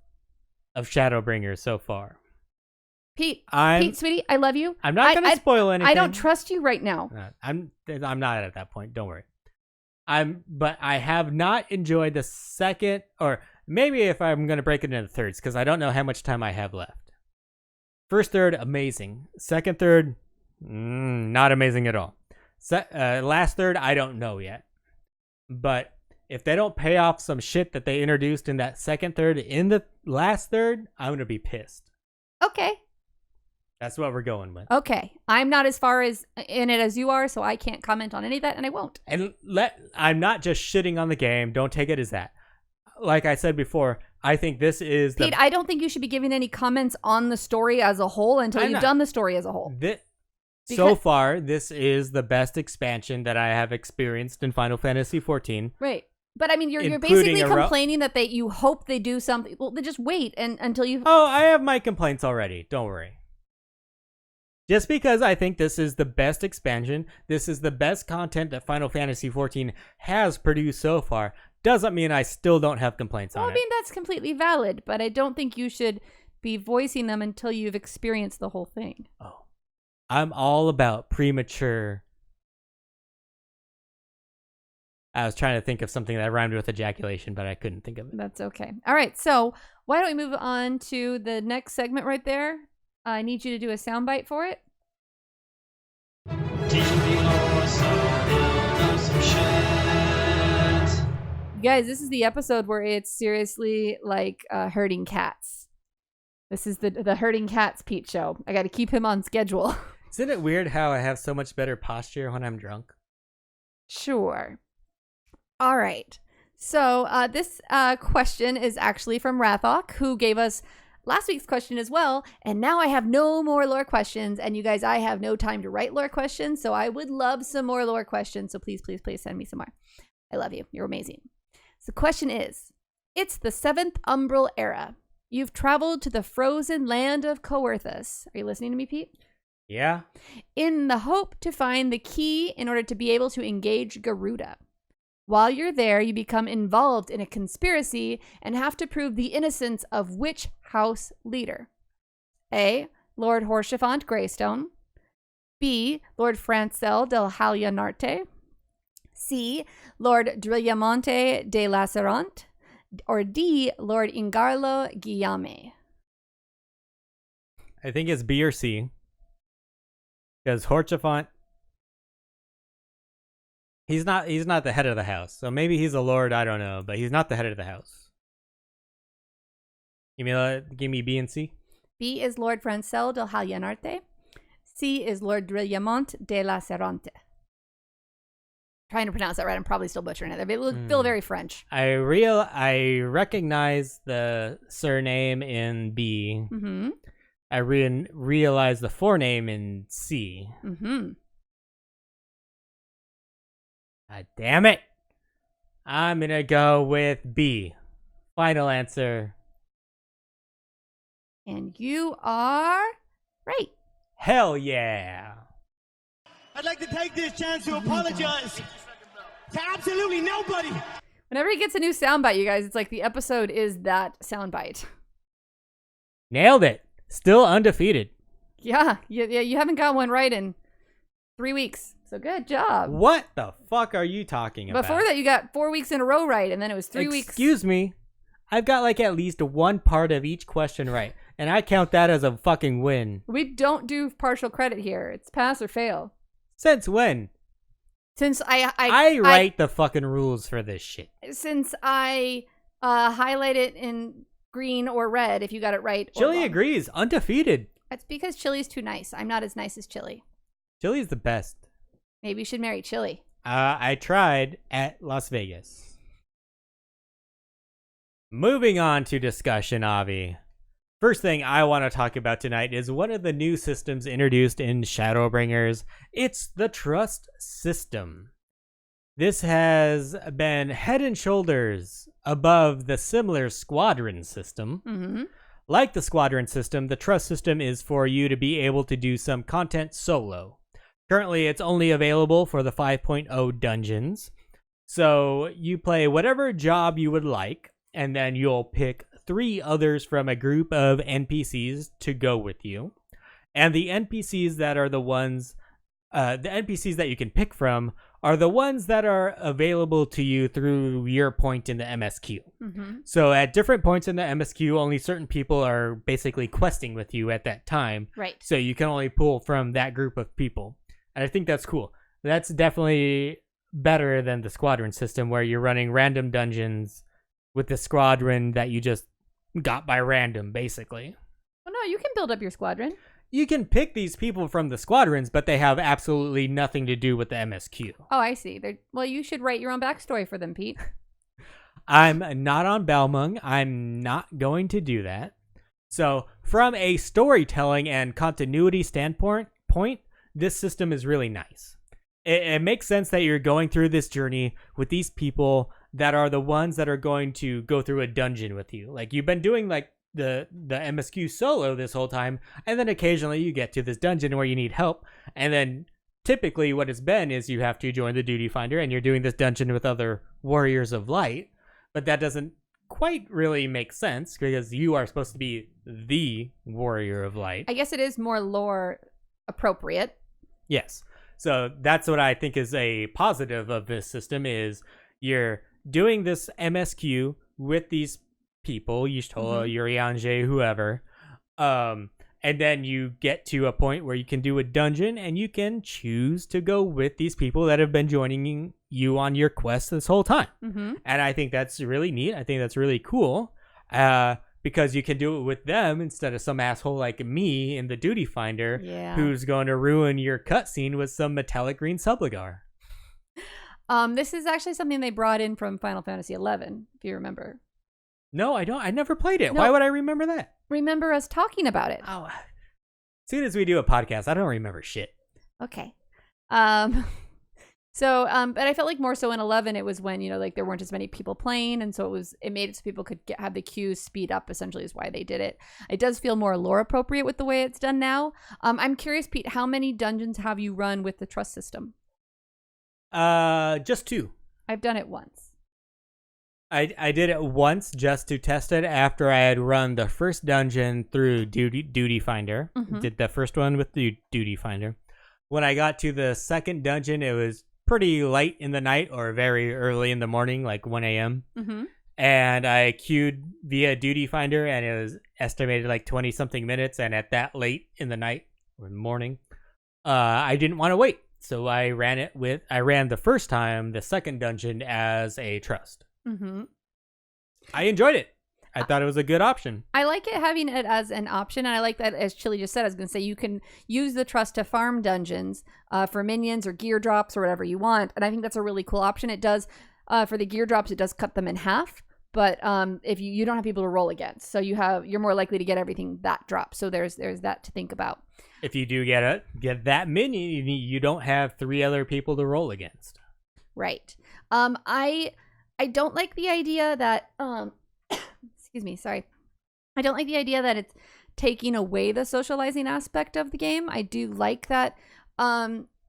of Shadowbringers so far. Pete, sweetie, I love you. I'm not going to spoil anything. I don't trust you right now. I'm not at that point. Don't worry. But I have not enjoyed the second, or maybe if I'm going to break it into thirds, because I don't know how much time I have left. First third, amazing. Second third, not amazing at all. Last third, I don't know yet. But if they don't pay off some shit that they introduced in that second third in the last third, I'm going to be pissed. Okay. That's what we're going with. Okay. I'm not as far as in it as you are, so I can't comment on any of that, and I won't. And I'm not just shitting on the game. Don't take it as that. Like I said before, I think this is Pete, I don't think you should be giving any comments on the story as a whole until you've done the story as a whole. So far, this is the best expansion that I have experienced in Final Fantasy XIV. Right. But I mean, you're basically complaining that you hope they do something. Well, they just wait until you... Oh, I have my complaints already. Don't worry. Just because I think this is the best expansion, this is the best content that Final Fantasy XIV has produced so far, doesn't mean I still don't have complaints on it. I mean, that's completely valid, but I don't think you should be voicing them until you've experienced the whole thing. Oh. I'm all about premature. I was trying to think of something that rhymed with ejaculation, but I couldn't think of it. That's okay. All right, so why don't we move on to the next segment right there? I need you to do a soundbite for it. Guys, this is the episode where it's seriously like herding cats. This is the herding cats Pete show. I got to keep him on schedule. Isn't it weird how I have so much better posture when I'm drunk? Sure. All right. So this question is actually from Rathok, who gave us last week's question as well. And now I have no more lore questions. And you guys, I have no time to write lore questions. So I would love some more lore questions. So please, please, please send me some more. I love you. You're amazing. So the question is, it's the 7th Umbral era. You've traveled to the frozen land of Coerthus. Are you listening to me, Pete? Yeah. in the hope to find the key in order to be able to engage Garuda. While you're there, you become involved in a conspiracy and have to prove the innocence of which house leader? A. Lord Horschiffant Greystone. B. Lord Francel del Halionarte. C. Lord Drillamonte de Lacerant. Or D. Lord Ingarlo Guillame. I think it's B or C. Because Horchefant, he's not the head of the house. So maybe he's a lord, I don't know, but he's not the head of the house. Give me B and C. B is Lord Francel del Halionarte. C is Lord Drillamont de la Serrante. Trying to pronounce that right. I'm probably still butchering it. They feel very French. I recognize the surname in B. Mm-hmm. I realize the forename in C. Mm-hmm. God damn it. I'm going to go with B. Final answer. And you are right. Hell yeah. I'd like to take this chance to apologize to absolutely nobody. Whenever he gets a new soundbite, you guys, it's like the episode is that soundbite. Nailed it. Still undefeated. Yeah, you haven't got one right in 3 weeks. So good job. What the fuck are you talking about? Before that, you got 4 weeks in a row right, and then it was 3 weeks. Excuse me. I've got like at least one part of each question right, and I count that as a fucking win. We don't do partial credit here. It's pass or fail. Since when? Since I write the fucking rules for this shit. Since I highlight it in green or red if you got it right. Chili agrees. Undefeated. That's because Chili's too nice. I'm not as nice as Chili. Chili's the best. Maybe you should marry Chili. I tried at Las Vegas. Moving on to discussion, Avi. First thing I want to talk about tonight is one of the new systems introduced in Shadowbringers. It's the trust system. This has been head and shoulders above the similar squadron system. Mm-hmm. Like the squadron system, the trust system is for you to be able to do some content solo. Currently, it's only available for the 5.0 dungeons. So you play whatever job you would like, and then you'll pick 3 others from a group of NPCs to go with you. And the NPCs that are the ones, the NPCs that you can pick from are the ones that are available to you through your point in the MSQ. Mm-hmm. So at different points in the MSQ, only certain people are basically questing with you at that time. Right. So you can only pull from that group of people. And I think that's cool. That's definitely better than the squadron system where you're running random dungeons with the squadron that you just got by random, basically. Well, no, you can build up your squadron. You can pick these people from the squadrons, but they have absolutely nothing to do with the MSQ. Oh, I see. Well, you should write your own backstory for them, Pete. I'm not on Balmung. I'm not going to do that. So, from a storytelling and continuity standpoint, this system is really nice. It makes sense that you're going through this journey with these people that are the ones that are going to go through a dungeon with you. Like, you've been doing like the MSQ solo this whole time, and then occasionally you get to this dungeon where you need help, and then typically what it's been is you have to join the duty finder and you're doing this dungeon with other warriors of light, but that doesn't quite really make sense because you are supposed to be the warrior of light. I guess it is more lore appropriate. Yes. So that's what I think is a positive of this system is you're doing this MSQ with these people, Y'shtola, Urianger, whoever, and then you get to a point where you can do a dungeon and you can choose to go with these people that have been joining you on your quest this whole time. Mm-hmm. And I think that's really neat. I think that's really cool because you can do it with them instead of some asshole like me in the duty finder who's going to ruin your cutscene with some metallic green subligar. This is actually something they brought in from Final Fantasy XI, if you remember. No, I don't. I never played it. No. Why would I remember that? Remember us talking about it. Oh, as soon as we do a podcast, I don't remember shit. Okay. So, but I felt like more so in 11, it was when, like there weren't as many people playing. And so it made it so people could have the queues speed up, essentially is why they did it. It does feel more lore appropriate with the way it's done now. I'm curious, Pete, how many dungeons have you run with the trust system? Just 2. I've done it once. I did it once just to test it after I had run the first dungeon through Duty Finder. Mm-hmm. Did the first one with the Duty Finder. When I got to the second dungeon, it was pretty late in the night or very early in the morning, like 1 a.m. Mm-hmm. And I queued via Duty Finder, and it was estimated like 20-something minutes. And at that late in the night or morning, I didn't want to wait. So I ran the first time, the second dungeon as a trust. Mm-hmm. I enjoyed it. I thought it was a good option. I like it having it as an option, and I like that, as Chili just said, I was going to say, you can use the trust to farm dungeons for minions or gear drops or whatever you want, and I think that's a really cool option. It does, for the gear drops, it does cut them in half, but if you don't have people to roll against, so you're more likely to get everything that drops, so there's that to think about. If you do get that minion, you don't have 3 other people to roll against. Right. I don't like the idea that excuse me, sorry. I don't like the idea that it's taking away the socializing aspect of the game. I do like that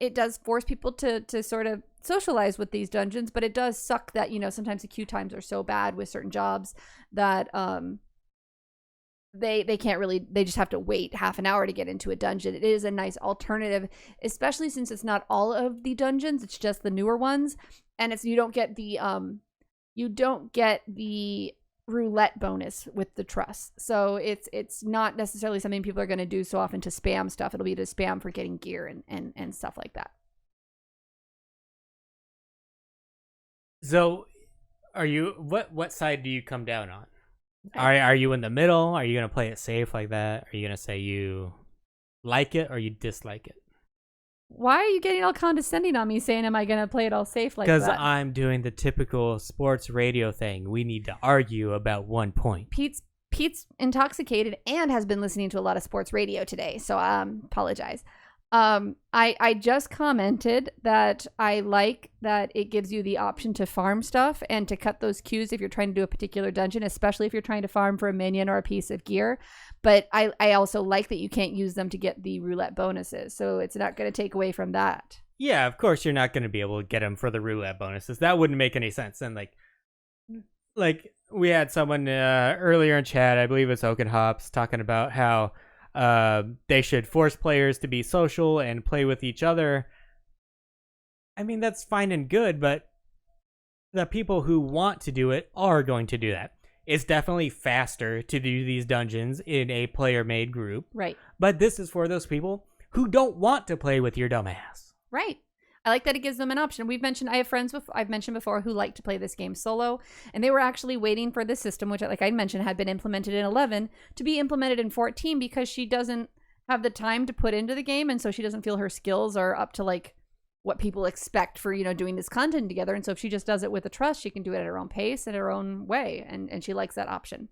it does force people to sort of socialize with these dungeons, but it does suck that, sometimes the queue times are so bad with certain jobs that they can't really, they just have to wait half an hour to get into a dungeon. It is a nice alternative, especially since it's not all of the dungeons, it's just the newer ones, and you don't get the roulette bonus with the trust. So it's not necessarily something people are going to do so often to spam stuff. It'll be to spam for getting gear and stuff like that. So are you what side do you come down on? Are you in the middle? Are you going to play it safe like that? Are you going to say you like it or you dislike it? Why are you getting all condescending on me saying, am I going to play it all safe like that? Because I'm doing the typical sports radio thing. We need to argue about one point. Pete's intoxicated and has been listening to a lot of sports radio today, so apologize. I just commented that I like that it gives you the option to farm stuff and to cut those queues if you're trying to do a particular dungeon, especially if you're trying to farm for a minion or a piece of gear. But I also like that you can't use them to get the roulette bonuses, so it's not going to take away from that. Yeah, of course you're not going to be able to get them for the roulette bonuses. That wouldn't make any sense. And like we had someone earlier in chat, I believe it's Oaken Hops, talking about how they should force players to be social and play with each other. I mean, that's fine and good, but the people who want to do it are going to do that. It's definitely faster to do these dungeons in a player-made group. Right. But this is for those people who don't want to play with your dumbass. Right. I like that it gives them an option. I have friends I've mentioned before who like to play this game solo, and they were actually waiting for this system, which, like I mentioned, had been implemented in 11, to be implemented in 14 because she doesn't have the time to put into the game, and so she doesn't feel her skills are up to like what people expect for, doing this content together. And so if she just does it with a trust, she can do it at her own pace and her own way, and she likes that option.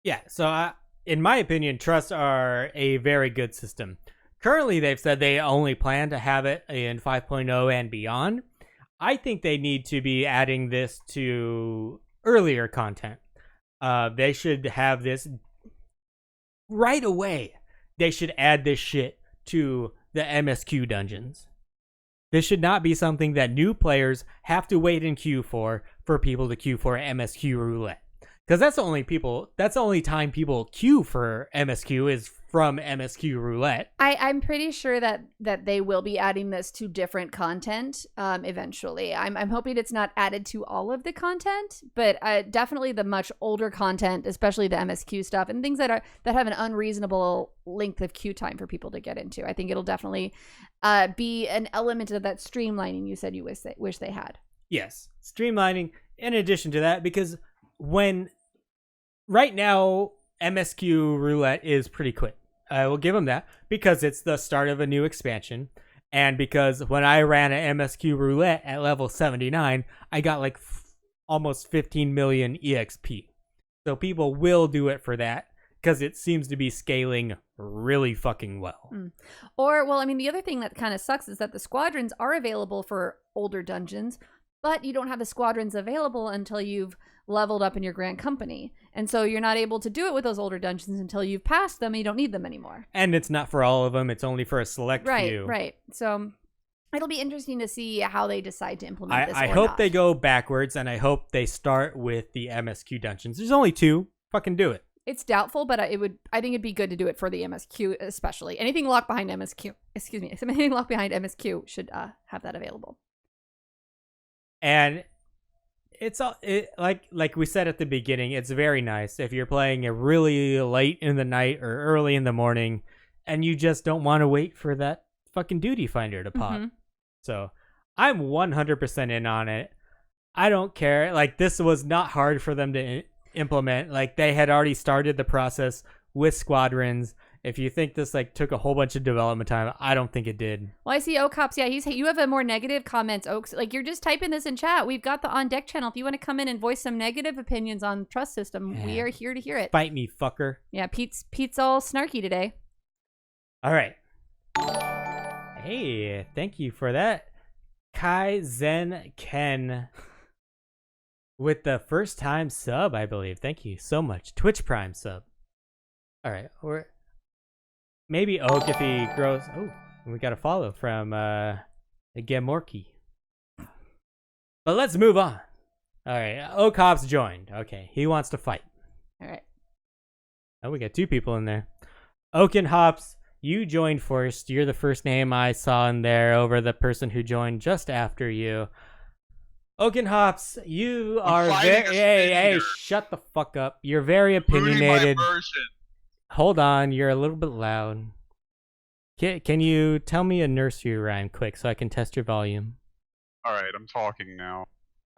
Yeah, so in my opinion, trusts are a very good system. Currently, they've said they only plan to have it in 5.0 and beyond. I think they need to be adding this to earlier content. They should have this right away. They should add this shit to the MSQ dungeons. This should not be something that new players have to wait in queue for people to queue for MSQ roulette. Because that's the only time people queue for MSQ is from MSQ roulette. I'm pretty sure that they will be adding this to different content eventually. I'm hoping it's not added to all of the content, but definitely the much older content, especially the MSQ stuff and things that have an unreasonable length of queue time for people to get into. I think it'll definitely be an element of that streamlining you said you wish they had. Yes, streamlining in addition to that, because right now MSQ roulette is pretty quick. I will give them that because it's the start of a new expansion, and because when I ran an MSQ roulette at level 79, I got almost 15 million EXP. So people will do it for that because it seems to be scaling really fucking well. Or, well, I mean, the other thing that kind of sucks is that the squadrons are available for older dungeons, but you don't have the squadrons available until you've leveled up in your Grand Company. And so you're not able to do it with those older dungeons until you've passed them and you don't need them anymore. And it's not for all of them. It's only for a select few. Right. So it'll be interesting to see how they decide to implement this. I or hope not. they go backwards, and I hope they start with the MSQ dungeons. There's only 2. Fucking do it. It's doubtful, but I think it'd be good to do it for the MSQ, especially. Anything locked behind MSQ, anything locked behind MSQ should have that available. And it's all like we said at the beginning, it's very nice if you're playing it really late in the night or early in the morning, and you just don't want to wait for that fucking duty finder to pop. So I'm 100% in on it. I don't care. Like, this was not hard for them to implement. Like, they had already started the process with squadrons. If you think this like took a whole bunch of development time, I don't think it did. Well, I see Okops. Yeah, you have a more negative comments, Oaks. Like, you're just typing this in chat. We've got the On Deck channel. If you want to come in and voice some negative opinions on the trust system, we are here to hear it. Fight me, fucker. Yeah, Pete's all snarky today. All right. Hey, thank you for that, Kai Zen Ken, with the first time sub, I believe. Thank you so much. Twitch Prime sub. All right, or maybe Oak if he grows. Oh, we got a follow from Gemorky. But let's move on. All right, Oak Hops joined. Okay, he wants to fight. All right. Oh, we got 2 people in there. Oak and Hops, you joined first. You're the first name I saw in there over the person who joined just after you. Oak and Hops, you are very... Hey, shut the fuck up. You're very opinionated. Hold on, you're a little bit loud. Can you tell me a nursery rhyme quick so I can test your volume? Alright, I'm talking now.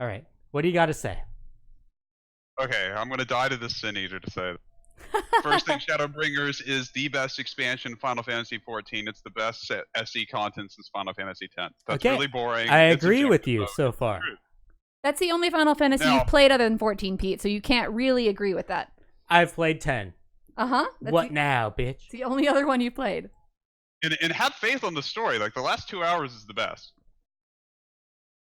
Alright, what do you got to say? Okay, I'm gonna die to this Sin Eater to say that. First thing, Shadowbringers is the best expansion in Final Fantasy XIV. It's the best SE content since Final Fantasy X. That's okay. really boring. I agree with you so far. That's the only Final Fantasy you've played other than 14, Pete, so you can't really agree with that. I've played 10. Uh-huh. What now, bitch? It's the only other one you played. And have faith on the story. Like, the last 2 hours is the best.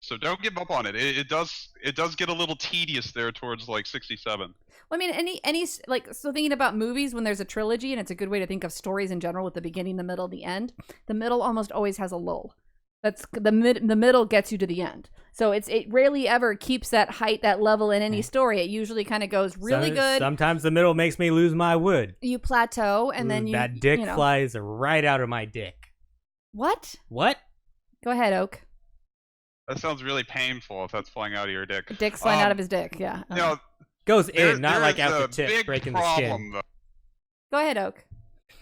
So don't give up on it. It does get a little tedious there towards like 67. Well, I mean, any like, so thinking about movies when there's a trilogy, and it's a good way to think of stories in general with the beginning, the middle, the end. The middle almost always has a lull. That's the middle gets you to the end. So it rarely ever keeps that height, that level in any story. It usually kind of goes really good. Sometimes the middle makes me lose my wood. You plateau, and then that dick flies right out of my dick. What? What? Go ahead, Oak. That sounds really painful if that's flying out of your dick. A dick's flying out of his dick, yeah. You know, goes in, not like out the tip, breaking the skin. Though. Go ahead, Oak.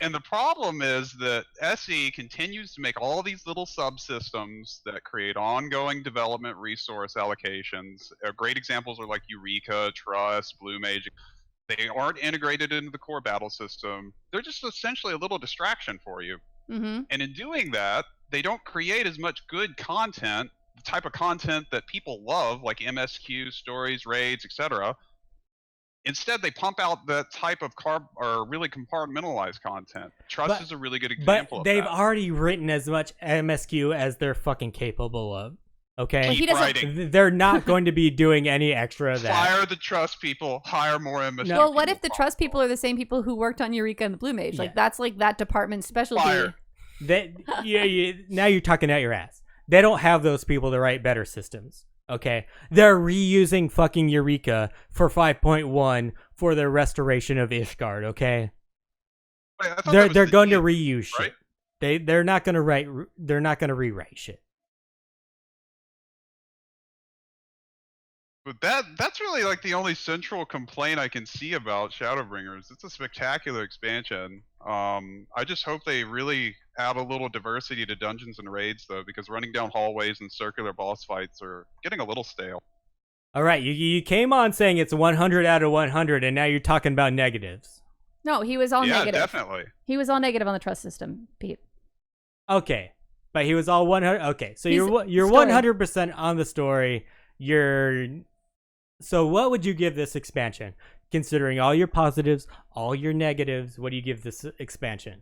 And the problem is that SE continues to make all these little subsystems that create ongoing development resource allocations. Great examples are like Eureka, Trust, Blue Mage. They aren't integrated into the core battle system. They're just essentially a little distraction for you. Mm-hmm. And in doing that, they don't create as much good content, the type of content that people love, like MSQ, stories, raids, etc. Instead, they pump out that type of really compartmentalized content. Trust is a really good example of that. But they've already written as much MSQ as they're fucking capable of. Okay? Well, they're not going to be doing any extra of that. Fire the Trust people, hire more MSQ. Well, what if the Trust people are the same people who worked on Eureka and the Blue Mage? Like, that's like that department's specialty. Fire. Now you're talking out your ass. They don't have those people to write better systems. Okay, they're reusing fucking Eureka for 5.1 for their restoration of Ishgard. Okay, Wait, they're going to reuse right? shit. They're not going to write. They're not going to rewrite shit. But that's really like the only central complaint I can see about Shadowbringers. It's a spectacular expansion. I just hope they really add a little diversity to dungeons and raids, though, because running down hallways and circular boss fights are getting a little stale. All right, you came on saying it's 100 out of 100, and now you're talking about negatives. No, he was all negative. Yeah, definitely. He was all negative on the Trust system, Pete. Okay, but he was all 100. Okay, so you're 100% on the story. You're So what would you give this expansion? Considering all your positives, all your negatives, what do you give this expansion?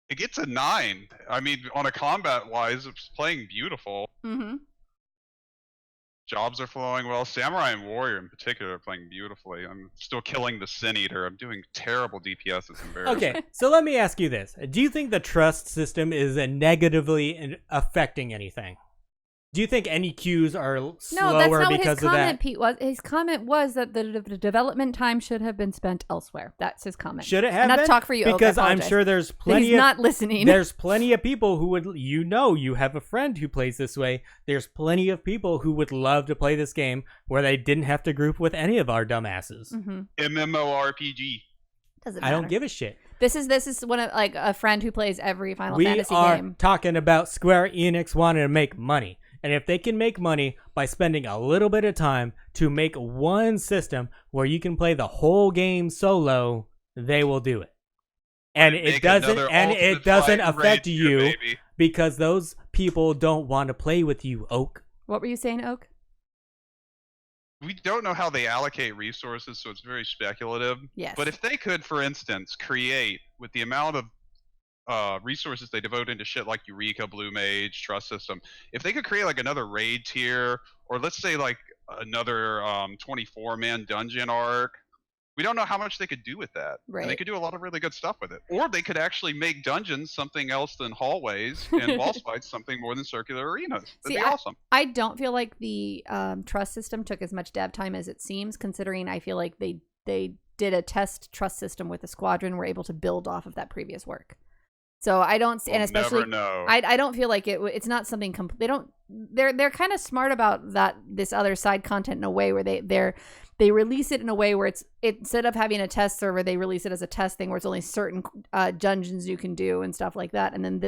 It gets a 9. I mean, on a combat-wise, it's playing beautiful. Mm-hmm. Jobs are flowing well. Samurai and Warrior in particular are playing beautifully. I'm still killing the Sin Eater. I'm doing terrible DPS. It's embarrassing. Okay, so let me ask you this. Do you think the trust system is negatively affecting anything? Do you think any queues are slower No, that's not what because his of comment, that? Pete, was. His comment was that the development time should have been spent elsewhere. That's his comment. Should it have Enough been? talk for you, Oak, I Because I'm apologize. sure there's plenty He's of not listening. There's plenty of people who would, you have a friend who plays this way. There's plenty of people who would love to play this game where they didn't have to group with any of our dumbasses. Mm-hmm. MMORPG. Doesn't I don't matter. give a shit. This is one of like a friend who plays every Final We Fantasy are game. talking about Square Enix wanting to make money. And if they can make money by spending a little bit of time to make one system where you can play the whole game solo, they will do it. And it doesn't affect you because those people don't want to play with you, Oak. What were you saying, Oak? We don't know how they allocate resources, so it's very speculative. Yes. But if they could, for instance, create with the amount of resources they devote into shit like Eureka, Blue Mage, Trust System, if they could create like another raid tier, or let's say like another 24-man dungeon arc, we don't know how much they could do with that. Right. And they could do a lot of really good stuff with it. Or they could actually make dungeons something else than hallways and boss fights something more than circular arenas. That'd be awesome. I don't feel like the trust system took as much dev time as it seems, considering I feel like they did a test trust system with the squadron, were able to build off of that previous work. So I don't, and especially never know. I don't feel like it's not something they're kind of smart about this other side content in a way where they release it in a way where it's, instead of having a test server, they release it as a test thing where it's only certain dungeons you can do and stuff like that. And then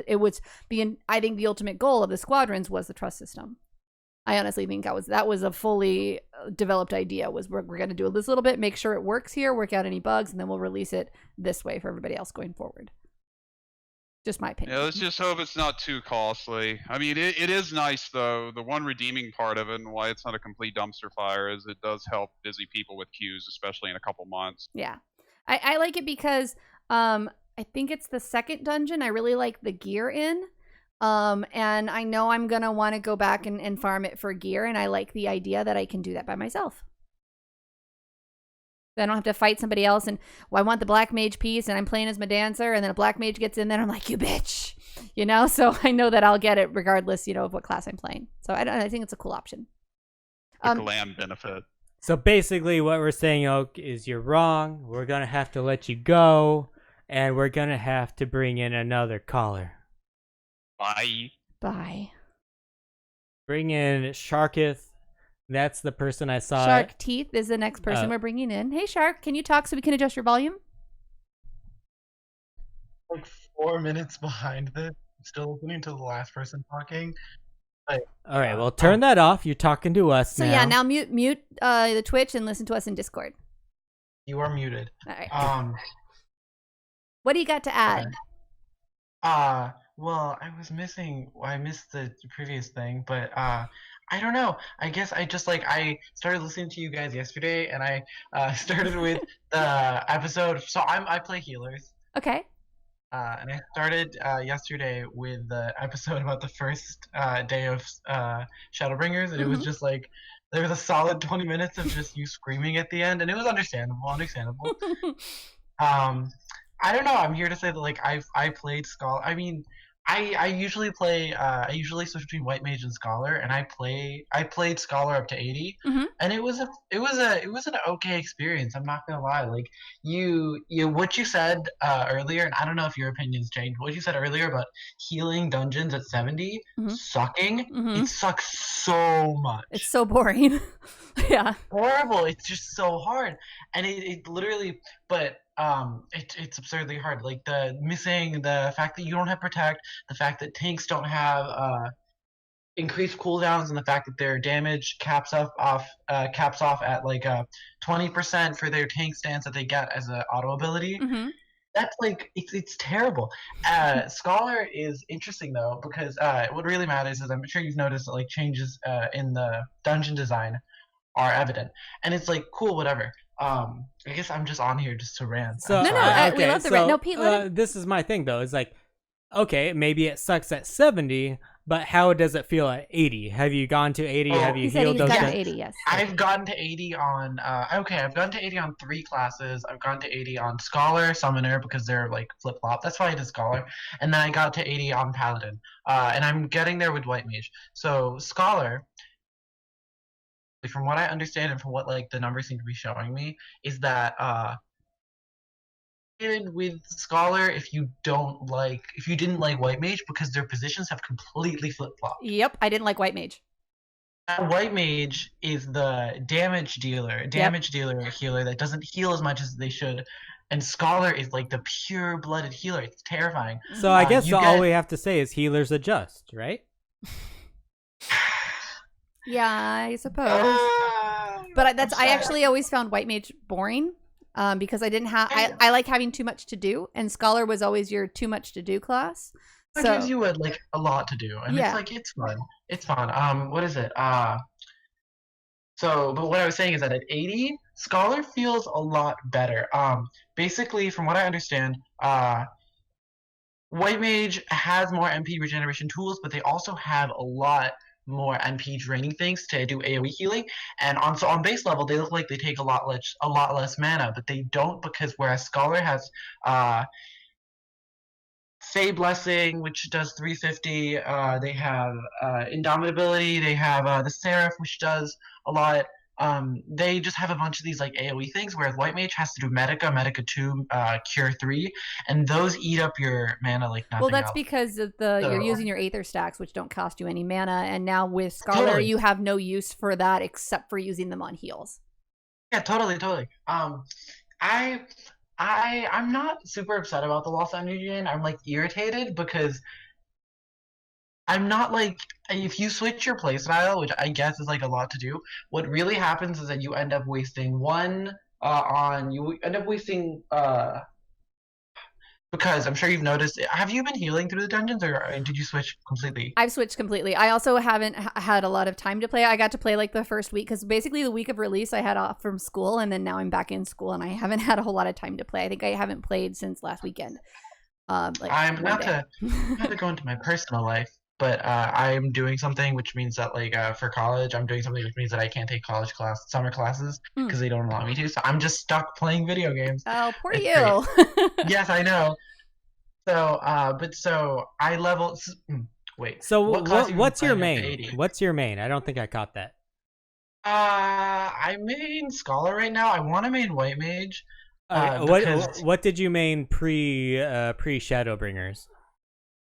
I think the ultimate goal of the squadrons was the trust system. I honestly think that was a fully developed idea. Was we're going to do this little bit, make sure it works here, work out any bugs, and then we'll release it this way for everybody else going forward. Just my opinion. Yeah, let's just hope it's not too costly. I mean, it is nice, though. The one redeeming part of it and why it's not a complete dumpster fire is it does help busy people with queues, especially in a couple months. Yeah. I like it because I think it's the second dungeon I really like the gear in. And I know I'm going to want to go back and farm it for gear, and I like the idea that I can do that by myself. I don't have to fight somebody else, and I want the black mage piece, and I'm playing as my dancer, and then a black mage gets in there, and I'm like, you bitch, so I know that I'll get it regardless, of what class I'm playing. So I think it's a cool option. The glam benefit. So basically what we're saying, Oak, is you're wrong. We're going to have to let you go, and we're going to have to bring in another caller. Bye. Bring in Sharketh. That's the person I saw. Shark Teeth is the next person we're bringing in. Hey, Shark, can you talk so we can adjust your volume? Like 4 minutes behind this. I'm still listening to the last person talking. But, All right, well, turn that off. You're talking to us so now. yeah, now mute the Twitch and listen to us in Discord. you are muted. All right. What do you got to add? Well, I missed the previous thing, but I don't know. I guess I started listening to you guys yesterday, and I started with the episode. So I play healers. Okay. And I started yesterday with the episode about the first day of Shadowbrigners, and it was just like there was a solid 20 minutes of just you screaming at the end, and it was understandable. I don't know. I'm here to say that I played Scholar. I mean, I usually play. I usually switch between White Mage and Scholar, and I played Scholar up to 80, and it was an okay experience. I'm not gonna lie. Like you what you said earlier, and I don't know if your opinions changed. What you said earlier about healing dungeons at 70 sucking. It sucks so much. It's so boring. Yeah. Horrible. It's just so hard, and it literally. But it's absurdly hard. Like the fact that you don't have protect, the fact that tanks don't have increased cooldowns, and the fact that their damage caps off at like 20% for their tank stance that they get as an auto ability. That's like it's terrible. Scholar is interesting though, because what really matters is, I'm sure you've noticed that like changes in the dungeon design are evident, and it's like cool, whatever. I guess I'm just on here just to rant. So, No, we love the rant. No, Pete, let him. This is my thing, though. It's like, okay, maybe it sucks at 70, but how does it feel at 80? Have you gone to 80? Oh, Have you He said healed he's those gotten things? to 80, yes. I've gotten to 80 on I've gotten to 80 on 3 classes. I've gotten to 80 on Scholar, Summoner, because they're like flip-flop. That's why I did Scholar. And then I got to 80 on Paladin. And I'm getting there with White Mage. So Scholar, from what I understand and from what like the numbers seem to be showing me, is that with Scholar if you didn't like White Mage because their positions have completely flip-flopped. Yep, I didn't like White Mage. White Mage is the damage dealer, healer that doesn't heal as much as they should, and Scholar is like the pure-blooded healer. It's terrifying. So I guess all we have to say is healers adjust, right? Yeah, I suppose. But I actually always found White Mage boring because I didn't have. I like having too much to do, and Scholar was always your too much to do class. It gives you a lot to do, and Yeah. it's fun. It's fun. What is it? But what I was saying is that at 80, Scholar feels a lot better. Basically, from what I understand, White Mage has more MP regeneration tools, but they also have a lot more MP draining things to do AoE healing, and on base level they look like they take a lot less mana, but they don't, because whereas Scholar has Fey Blessing, which does 350. They have Indomitability. They have the Seraph, which does a lot. They just have a bunch of these like AoE things, whereas White Mage has to do Medica 2, Cure 3, and those eat up your mana like nothing Well, that's else. because of you're using your Aether stacks, which don't cost you any mana, and now with Scholar, Totally. you have no use for that except for using them on heals. Yeah, totally. I'm not super upset about the loss of energy gain. I'm like irritated because I'm not like, if you switch your playstyle, which I guess is like a lot to do, what really happens is that you end up wasting because I'm sure you've noticed. Have you been healing through the dungeons, or did you switch completely? I've switched completely. I also haven't had a lot of time to play. I got to play like the first week because basically the week of release I had off from school, and then now I'm back in school and I haven't had a whole lot of time to play. I think I haven't played since last weekend. I'm not to go into my personal life, but I'm doing something which means that for college, I'm doing something which means that I can't take summer classes because they don't allow me to. So I'm just stuck playing video games. Oh, poor It's you. Yes, I know. So, I leveled. Wait. So what class you what's your playing at main? 80? What's your main? I don't think I caught that. I main Scholar right now. I want to main White Mage. What did you main pre Shadowbringers?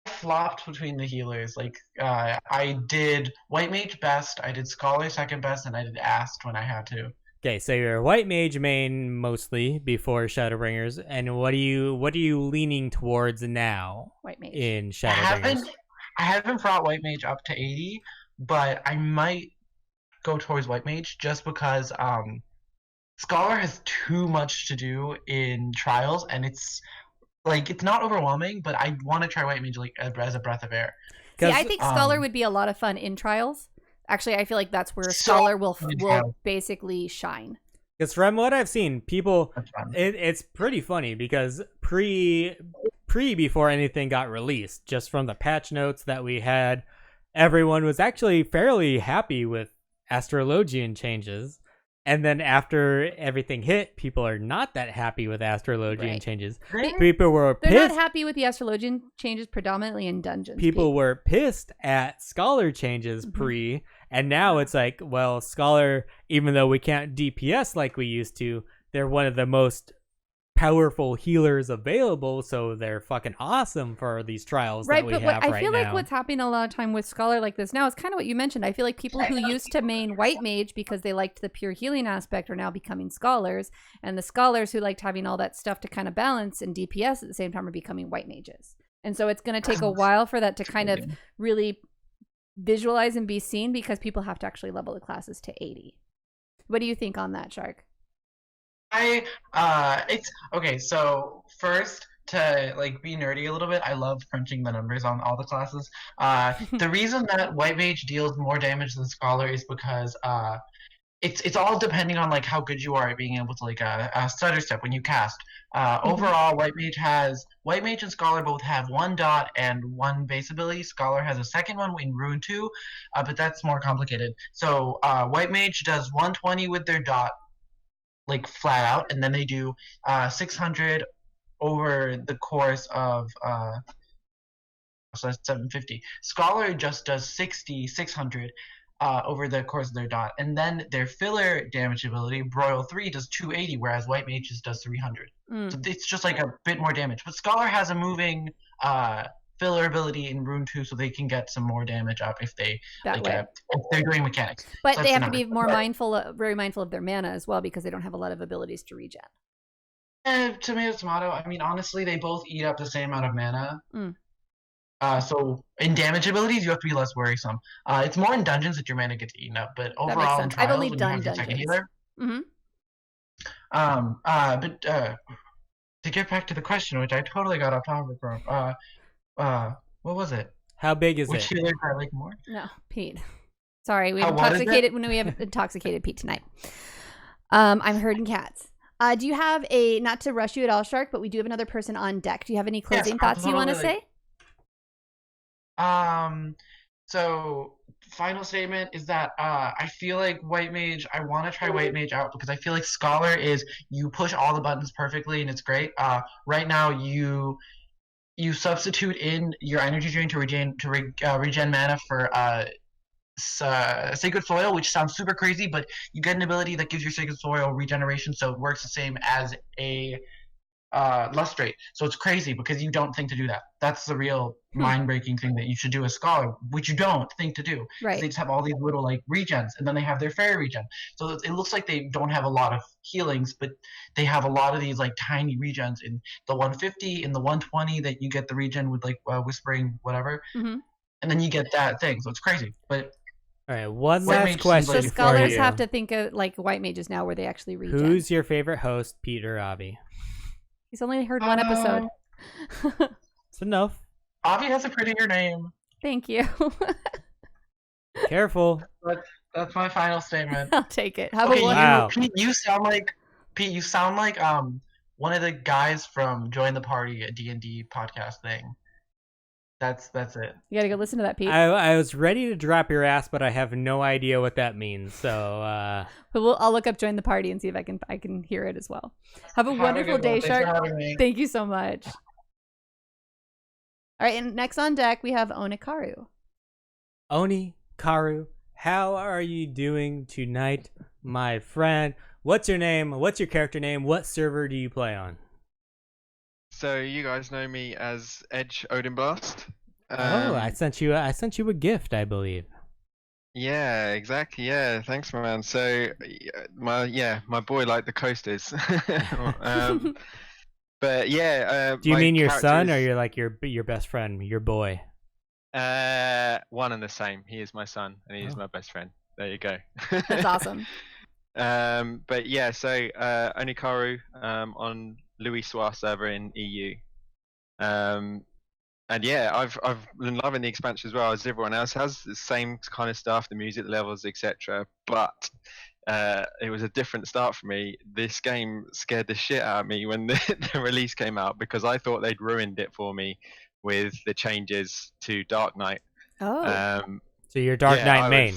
I flopped between the healers. I did White Mage best, I did Scholar second best, and I did Ast when I had to. Okay, so you're White Mage main mostly before Shadowbringers, and what are you leaning towards now? White Mage. In Shadowbringers. I haven't brought White Mage up to 80, but I might go towards White Mage just because Scholar has too much to do in Trials, and it's not overwhelming, but I want to try White Mage as a breath of air. See, I think Scholar would be a lot of fun in Trials. Actually, I feel like that's where Scholar will basically shine. Because from what I've seen, people, it's pretty funny because before anything got released, just from the patch notes that we had, everyone was actually fairly happy with Astrologian changes. And then after everything hit, people are not that happy with Astrologian changes. People were pissed. They're not happy with the Astrologian changes predominantly in dungeons. People were pissed at Scholar changes pre, and now it's like, well, Scholar, even though we can't DPS like we used to, they're one of the most powerful healers available, so they're fucking awesome for these trials that we have right now. I feel like what's happening a lot of time with Scholar like this now is kind of what you mentioned. I feel like people who used to main White Mage because they liked the pure healing aspect are now becoming Scholars, and the Scholars who liked having all that stuff to kind of balance and DPS at the same time are becoming White Mages. And so it's going to take a while for that to kind of really visualize and be seen because people have to actually level the classes to 80. What do you think on that, Shark? It's okay. So first, to be nerdy a little bit, I love crunching the numbers on all the classes. The reason that White Mage deals more damage than Scholar is because it's all depending on like how good you are at being able to like stutter step when you cast. Overall, White Mage and Scholar both have 1 dot and 1 base ability. Scholar has a second one in Rune 2, but that's more complicated. So White Mage does 120 with their dot, like flat out, and then they do 600 over the course of so that's 750. Scholar just does 600 over the course of their dot, and then their filler damage ability, Broil 3, does 280, whereas White Mage just does 300. So it's just like a bit more damage. But Scholar has a moving filler ability in Rune 2, so they can get some more damage up if they if they're doing mechanics. But they have to be more very mindful of their mana as well, because they don't have a lot of abilities to regen. Tomato. I mean, honestly, they both eat up the same amount of mana. So in damage abilities, you have to be less worrisome. It's more in dungeons that your mana gets eaten up, but overall in trials, I've only when done you have your second dungeons. healer. But to get back to the question, which I totally got off topic from, what was it? How big is Which it? healer do I like more? No, Pete. Sorry, we have What is it? we have intoxicated Pete tonight. I'm herding cats. Do you have not to rush you at all, Shark, but we do have another person on deck. Do you have any closing thoughts you want to say? So final statement is that I feel like White Mage, I want to try White Mage out because I feel like Scholar is you push all the buttons perfectly and it's great. Right now you substitute in your energy drain to regen mana for Sacred Soil, which sounds super crazy, but you get an ability that gives your Sacred Soil regeneration, so it works the same as a lustrate. So it's crazy because you don't think to do that. That's the real mind-breaking thing that you should do as Scholar, which you don't think to do. Right. They just have all these little like regens, and then they have their fairy regen. So it looks like they don't have a lot of healings, but they have a lot of these like tiny regens in the 150, in the 120 that you get the regen with like whispering whatever, and then you get that thing. So it's crazy. But all right, one White last Mage question So seems for scholars you. have to think of like White Mages now, where they actually regen. Who's your favorite host, Pete or Avi? He's only heard one episode. It's enough. Avi has a prettier name. Thank you. Careful. That's my final statement. I'll take it. Have Okay, a Wow. Pete, you sound like one of the guys from Join the Party, a D&D podcast thing. That's it. You gotta go listen to that, Pete. I was ready to drop your ass, but I have no idea what that means. So But I'll look up Join the Party and see if I can hear it as well. Have a wonderful good day, one. Thanks for Shark. having me. Thank you so much. All right, and next on deck we have Onikaru. Oni, Karu, how are you doing tonight, my friend? What's your name? What's your character name? What server do you play on? So you guys know me as Edge Odin Blast. I sent you a gift, I believe. Yeah, exactly. Yeah, thanks, man. So my boy liked the coasters. But yeah. Do you my mean your character son, or is, you're like your best friend, your boy? one and the same. He is my son, and he is my best friend. There you go. That's awesome. But yeah, so Onikaru on Louis Soir server in EU. And yeah, I've been loving the expansion as well, as everyone else has. The same kind of stuff, the music levels, etc. But it was a different start for me. This game scared the shit out of me when the release came out, because I thought they'd ruined it for me with the changes to Dark Knight. Oh. So you're Dark Knight main.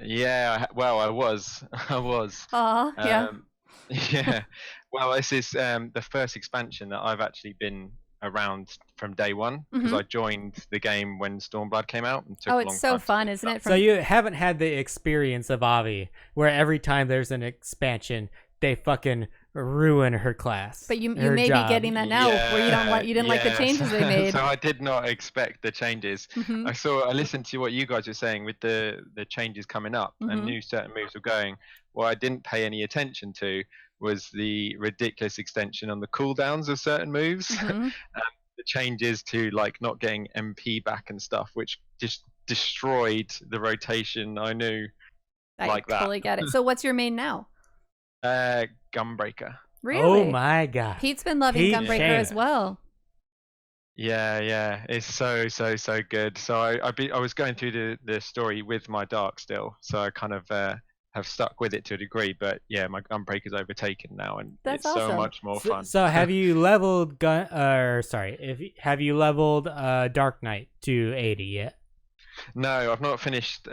I was. Aw, yeah. Yeah. Well, this is the first expansion that I've actually been around from day one, because I joined the game when Stormblood came out. And took a long It's so time fun, to isn't it? So you haven't had the experience of Avi, where every time there's an expansion, they fucking ruin her class. But you her may job. be getting that now, where you didn't like the changes they made. So I did not expect the changes. I listened to what you guys were saying with the changes coming up and knew certain moves were going. What I didn't pay any attention to was the ridiculous extension on the cooldowns of certain moves. And the changes to like not getting MP back and stuff, which just destroyed the rotation I knew. I totally get it. So what's your main now? Gunbreaker. Really? Oh my god. Pete's been loving Pete Gunbreaker Shana. as well. Yeah, it's so good. So I was going through the story with my dark still, so I kind of have stuck with it to a degree. But yeah, my Gunbreaker's overtaken now, and That's it's so awesome. much more fun. So have you leveled have you leveled Dark Knight to 80 yet? No, I've not finished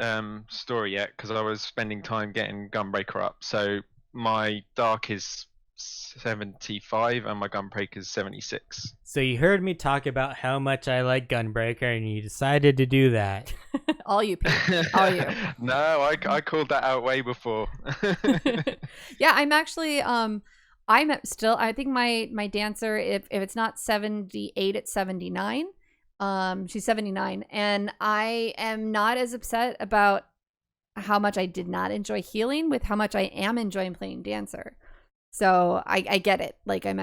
story yet because I was spending time getting Gunbreaker up. So my Dark is 75 and my Gunbreaker is 76. So you heard me talk about how much I like Gunbreaker, and you decided to do that. All you people. All you. No, I called that out way before. Yeah, I'm actually I'm still, I think my dancer, if it's not 78, it's 79. She's 79, and I am not as upset about how much I did not enjoy healing with how much I am enjoying playing dancer. So I get it. Like and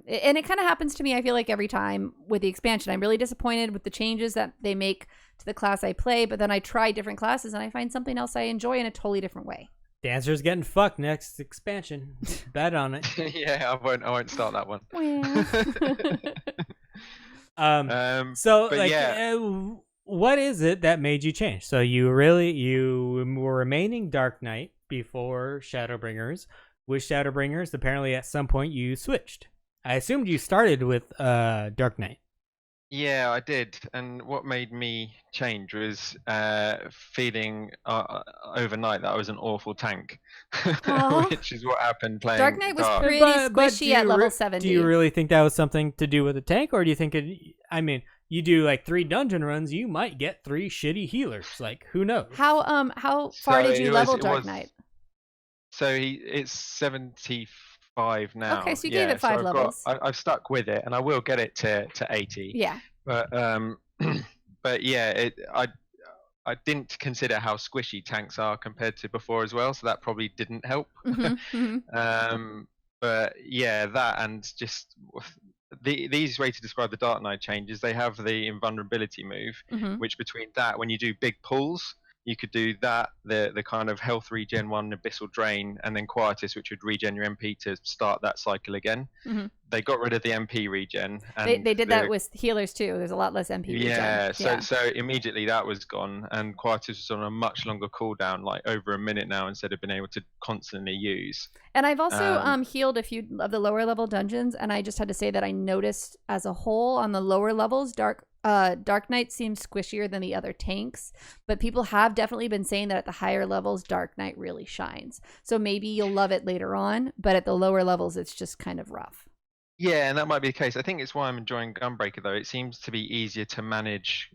it kind of happens to me, I feel like, every time with the expansion. I'm really disappointed with the changes that they make to the class I play, but then I try different classes and I find something else I enjoy in a totally different way. Dancer's getting fucked next expansion. Bet on it. Yeah, I won't start that one. So but like yeah. What is it that made you change? So you were remaining Dark Knight before Shadowbringers. With Shadowbringers, apparently at some point you switched. I assumed you started with Dark Knight. Yeah, I did. And what made me change was feeling overnight that I was an awful tank, which is what happened playing Dark Knight was Dark. pretty squishy at level 70. Do you really think that was something to do with the tank, or do you think you do like 3 dungeon runs, you might get 3 shitty healers. Like, who knows? How far did you level Dark Knight? So it's 75 now. Okay, so you gave it 5 levels. I've stuck with it, and I will get it to 80. Yeah. But but yeah, I didn't consider how squishy tanks are compared to before as well, so that probably didn't help. But yeah, that and just the easiest way to describe the Dark Knight changes, they have the invulnerability move, which between that, when you do big pulls, you could do that, the kind of health regen one, Abyssal Drain, and then Quietus, which would regen your MP to start that cycle again. They got rid of the MP regen. And they did that with healers too. There's a lot less MP regen. Yeah, so immediately that was gone, and Quietus was on a much longer cooldown, like over a minute now, instead of being able to constantly use. And I've also healed a few of the lower level dungeons, and I just had to say that I noticed as a whole on the lower levels, Dark Knight seems squishier than the other tanks, but people have definitely been saying that at the higher levels, Dark Knight really shines. So maybe you'll love it later on, but at the lower levels, it's just kind of rough. Yeah, and that might be the case. I think it's why I'm enjoying Gunbreaker, though. It seems to be easier to manage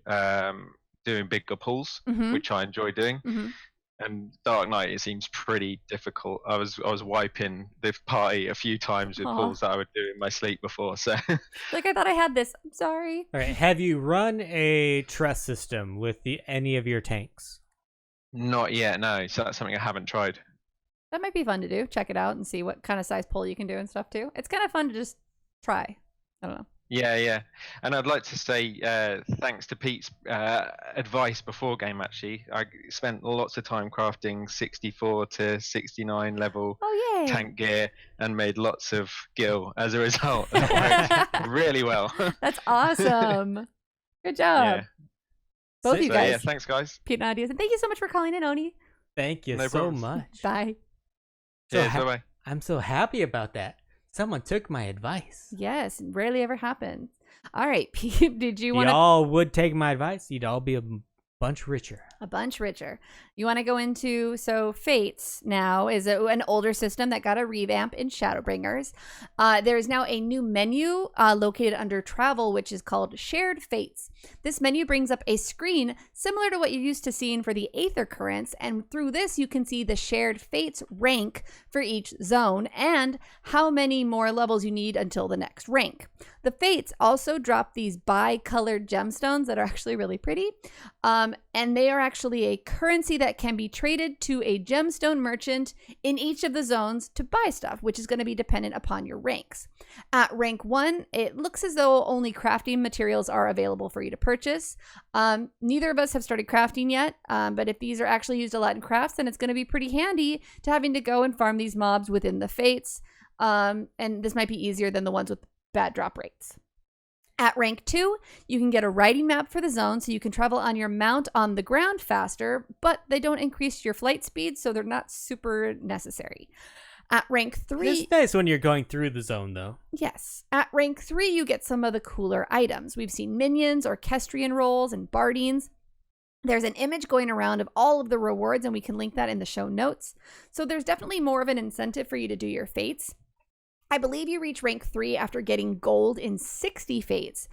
doing bigger pulls, which I enjoy doing. And Dark Knight, it seems pretty difficult. I was wiping the party a few times with pulls that I would do in my sleep before. So, like, I thought I had this. I'm sorry. All right. Have you run a trust system with any of your tanks? Not yet, no. So that's something I haven't tried. That might be fun to do. Check it out and see what kind of size pull you can do and stuff too. It's kind of fun to just try. I don't know. Yeah. And I'd like to say thanks to Pete's advice before game, actually. I spent lots of time crafting 64 to 69 level tank gear and made lots of gil as a result. It worked really well. That's awesome. Good job. Yeah. Both you guys. Yeah, thanks, guys. Pete and Ideas. And thank you so much for calling in, Oni. Thank you No so problems. much. Bye. Cheers, bye-bye. I'm so happy about that. Someone took my advice. Yes, rarely ever happens. All right, Pete, did you want to... Y'all would take my advice, you'd all be a bunch richer. A bunch richer. You want to go into... So Fates now is an older system that got a revamp in Shadowbringers. There is now a new menu located under Travel, which is called Shared Fates. This menu brings up a screen similar to what you're used to seeing for the Aether Currents, and through this you can see the Shared Fates rank for each zone and how many more levels you need until the next rank. The Fates also drop these bi-colored gemstones that are actually really pretty, and they are actually a currency that can be traded to a gemstone merchant in each of the zones to buy stuff, which is going to be dependent upon your ranks. At rank 1, it looks as though only crafting materials are available for you to purchase. Neither of us have started crafting yet, but if these are actually used a lot in crafts, then it's going to be pretty handy to having to go and farm these mobs within the Fates, and this might be easier than the ones with bad drop rates. At rank 2, you can get a riding map for the zone so you can travel on your mount on the ground faster, but they don't increase your flight speed, so they're not super necessary. At rank 3... It's nice when you're going through the zone, though. Yes. At rank 3, you get some of the cooler items. We've seen minions, orchestrion rolls, and bardines. There's an image going around of all of the rewards, and we can link that in the show notes. So there's definitely more of an incentive for you to do your fates. I believe you reach rank 3 after getting gold in 60 fates.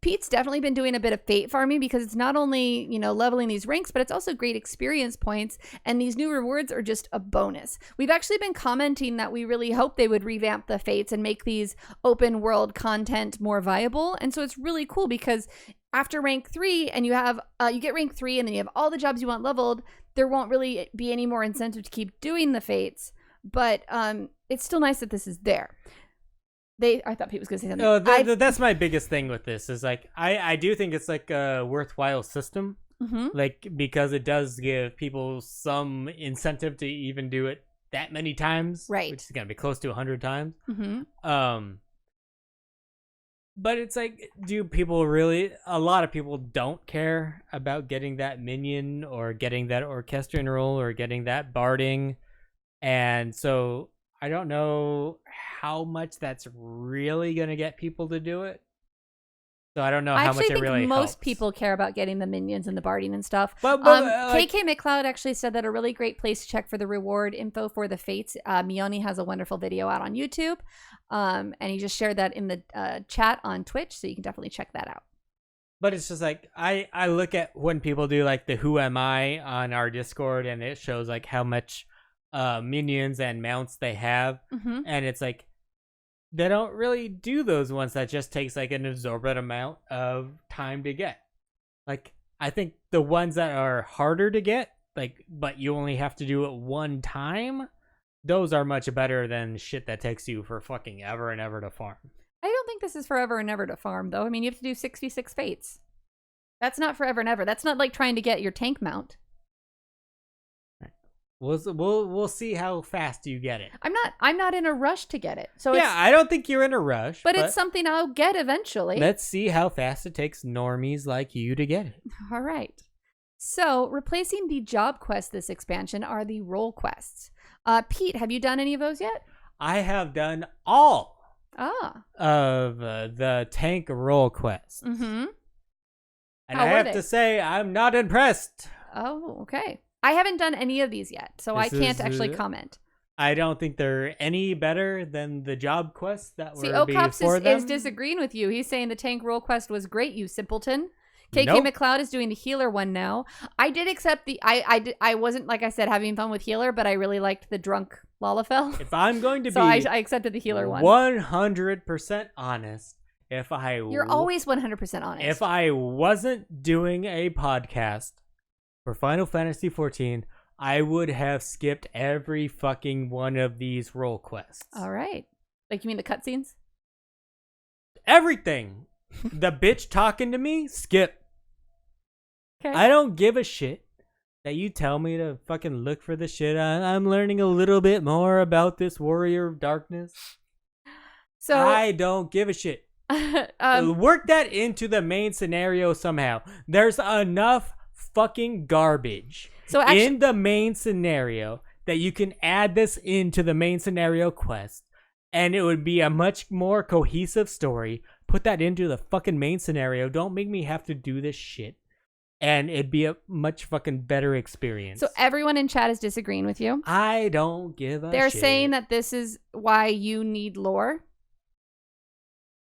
Pete's definitely been doing a bit of fate farming because it's not only, leveling these ranks, but it's also great experience points. And these new rewards are just a bonus. We've actually been commenting that we really hope they would revamp the fates and make these open world content more viable. And so it's really cool because after rank 3 and you get rank 3 and then you have all the jobs you want leveled, there won't really be any more incentive to keep doing the fates. But it's still nice that this is there. I thought Pete was going to say something. No, that's my biggest thing with this is like I do think it's like a worthwhile system, like because it does give people some incentive to even do it that many times, right? Which is going to be close to 100 times. But it's like, do people really? A lot of people don't care about getting that minion or getting that orchestrion roll or getting that barding. And so I don't know how much that's really going to get people to do it. So I don't know how much it really helps. Most people care about getting the minions and the barding and stuff. But KK McLeod actually said that a really great place to check for the reward info for the fates. Mioni has a wonderful video out on YouTube. And he just shared that in the chat on Twitch. So you can definitely check that out. But it's just like, I look at when people do like the Who Am I on our Discord and it shows like how much minions and mounts they have, and it's like they don't really do those ones that just takes like an absorbent amount of time to get. Like I think the ones that are harder to get, like but you only have to do it one time, those are much better than shit that takes you for fucking ever and ever to farm. I don't think this is forever and ever to farm though. I mean, you have to do 66 fates. That's not forever and ever. That's not like trying to get your tank mount. We'll see how fast you get it. I'm not in a rush to get it. So yeah, I don't think you're in a rush. But it's something I'll get eventually. Let's see how fast it takes normies like you to get it. All right. So replacing the job quest this expansion are the role quests. Pete, have you done any of those yet? I have done all of the tank role quests. And I have to say, I'm not impressed. Oh, okay. I haven't done any of these yet, so I can't actually comment. I don't think they're any better than the job quests that were Ocops before them. is disagreeing with you. He's saying the tank role quest was great, you simpleton. KK McLeod is doing the healer one now. I did accept I wasn't, like I said, having fun with healer, but I really liked the drunk Lalafell. If I'm going to so I accepted the healer one. 100% honest. You're always 100% honest. If I wasn't doing a podcast for Final Fantasy XIV, I would have skipped every fucking one of these role quests. All right. Like, you mean the cutscenes? Everything. The bitch talking to me, skip. Okay. I don't give a shit that you tell me to fucking look for the shit. I'm learning a little bit more about this warrior of darkness. So I don't give a shit. Work that into the main scenario somehow. There's enough fucking garbage in the main scenario that you can add this into the main scenario quest, and it would be a much more cohesive story. Put that into the fucking main scenario. Don't make me have to do this shit, and it'd be a much fucking better experience. So everyone in chat is disagreeing with you. I don't give a shit. They're saying that this is why you need lore.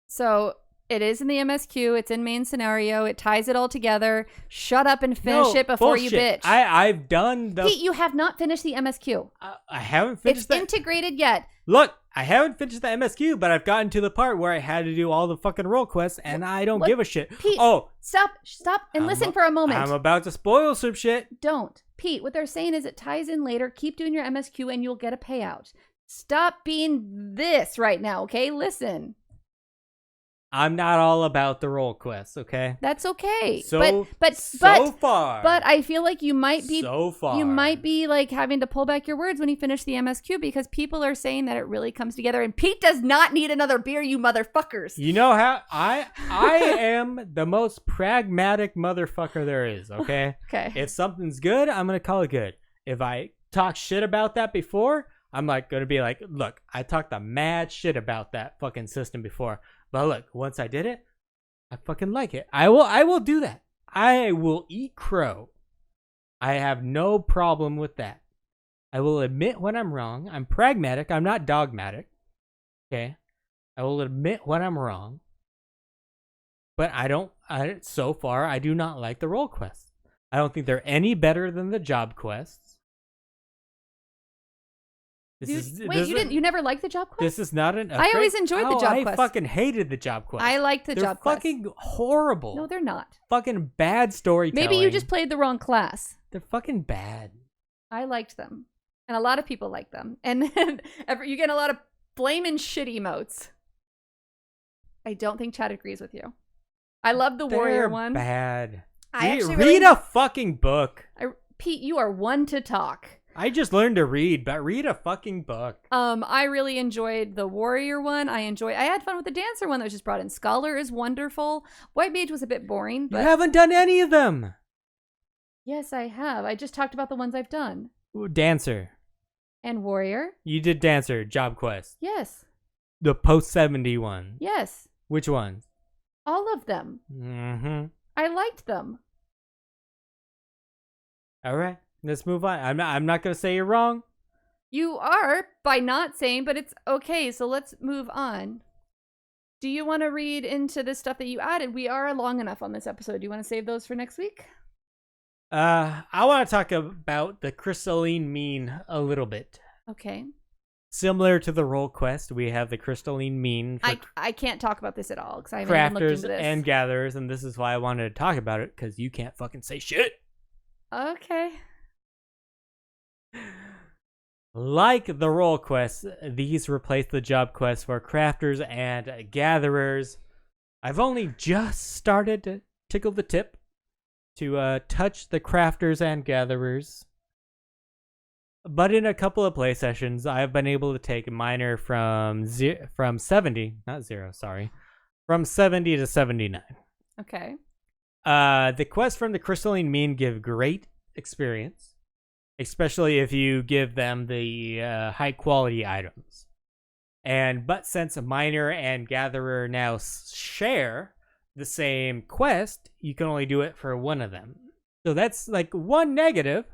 So it is in the MSQ. It's in main scenario. It ties it all together. Shut up and finish it before you bitch. I've done the... Pete, you have not finished the MSQ. I haven't finished It's integrated yet. Look, I haven't finished the MSQ, but I've gotten to the part where I had to do all the fucking role quests, and I don't give a shit. Pete, stop and listen for a moment. I'm about to spoil some shit. Don't. Pete, what they're saying is it ties in later. Keep doing your MSQ and you'll get a payout. Stop being this right now, okay? Listen. I'm not all about the role quests, okay? That's okay. So far. But I feel like you might be like having to pull back your words when you finish the MSQ because people are saying that it really comes together and Pete does not need another beer, you motherfuckers. You know how I am the most pragmatic motherfucker there is, okay? Okay. If something's good, I'm going to call it good. If I talk shit about that before, I'm like going to be like, look, I talked the mad shit about that fucking system before. But look, once I did it, I fucking like it. I will do that. I will eat crow. I have no problem with that. I will admit when I'm wrong. I'm pragmatic. I'm not dogmatic. Okay? I will admit when I'm wrong. But so far, I do not like the role quests. I don't think they're any better than the job quests. You never liked the job quest? This is not an. I always enjoyed the job quest. I fucking hated the job quest. I liked the job quest. They're fucking horrible. No, they're not. Fucking bad storytelling. Maybe you just played the wrong class. They're fucking bad. I liked them, and a lot of people like them, and then you get a lot of flaming shit emotes. I don't think Chad agrees with you. I love the warrior one. Bad. Read a fucking book. Pete, you are one to talk. I just learned to read, but read a fucking book. I really enjoyed the warrior one. I had fun with the dancer one that was just brought in. Scholar is wonderful. White mage was a bit boring, but you haven't done any of them. Yes, I have. I just talked about the ones I've done. Ooh, dancer. And warrior. You did dancer, job quest. Yes. The post 70 one. Yes. Which ones? All of them. Mm-hmm. I liked them. All right. Let's move on. I'm not going to say you're wrong. You are by not saying, but it's okay. So let's move on. Do you want to read into the stuff that you added? We are long enough on this episode. Do you want to save those for next week? I want to talk about the crystalline mean a little bit. Okay. Similar to the role quest, we have the crystalline mean for I can't talk about this at all because I haven't even looked into crafters this. and gatherers, and this is why I wanted to talk about it, because you can't fucking say shit. Okay. Like the role quests, these replace the job quests for crafters and gatherers. I've only just started to tickle the tip to touch the crafters and gatherers. But in a couple of play sessions, I've been able to take miner from 70 to 79. Okay. The quests from the crystalline mean give great experience. Especially if you give them the high quality items. But since a miner and gatherer now share the same quest, you can only do it for one of them. So that's like one negative.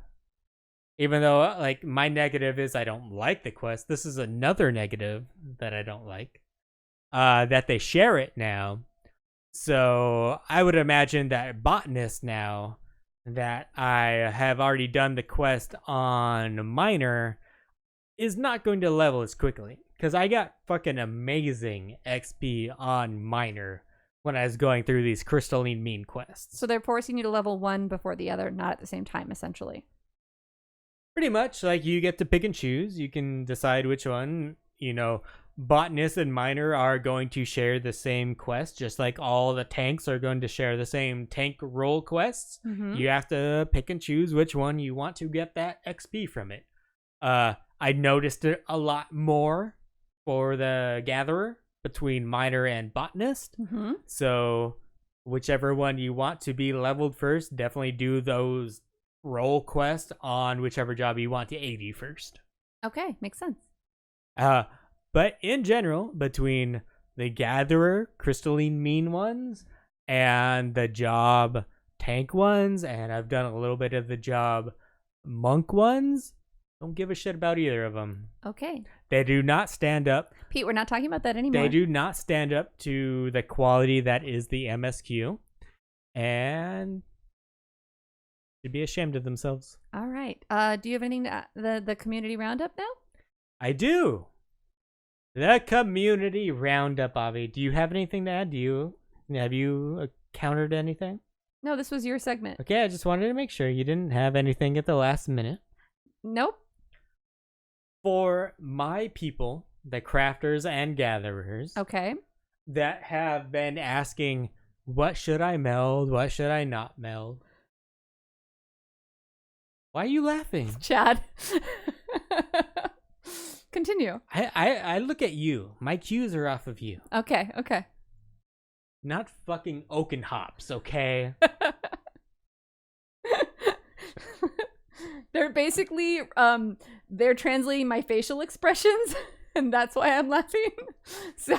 Even though like my negative is I don't like the quest, this is another negative that I don't like. That they share it now. So I would imagine that botanist now that I have already done the quest on miner is not going to level as quickly, because I got fucking amazing XP on miner when I was going through these crystalline mean quests. So they're forcing you to level one before the other, not at the same time, essentially. Pretty much, like, you get to pick and choose. You can decide which one. Botanist and miner are going to share the same quest, just like all the tanks are going to share the same tank role quests. Mm-hmm. You have to pick and choose which one you want to get that XP from it. I noticed it a lot more for the gatherer between miner and botanist. Mm-hmm. So whichever one you want to be leveled first, definitely do those role quests on whichever job you want to 80 first. Okay, makes sense. But in general, between the gatherer, crystalline mean ones, and the job tank ones, and I've done a little bit of the job monk ones, don't give a shit about either of them. Okay. They do not stand up. Pete, we're not talking about that anymore. They do not stand up to the quality that is the MSQ, and should be ashamed of themselves. All right. Do you have anything to the community roundup now? I do. The community roundup, Avi. Do you have anything to add? Have you countered anything? No, this was your segment. Okay, I just wanted to make sure you didn't have anything at the last minute. Nope. For my people, the crafters and gatherers, okay, that have been asking, what should I meld? What should I not meld? Why are you laughing? Chad. Continue. I look at you. My cues are off of you. Okay. Not fucking oaken hops, okay? They're basically they're translating my facial expressions, and that's why I'm laughing. So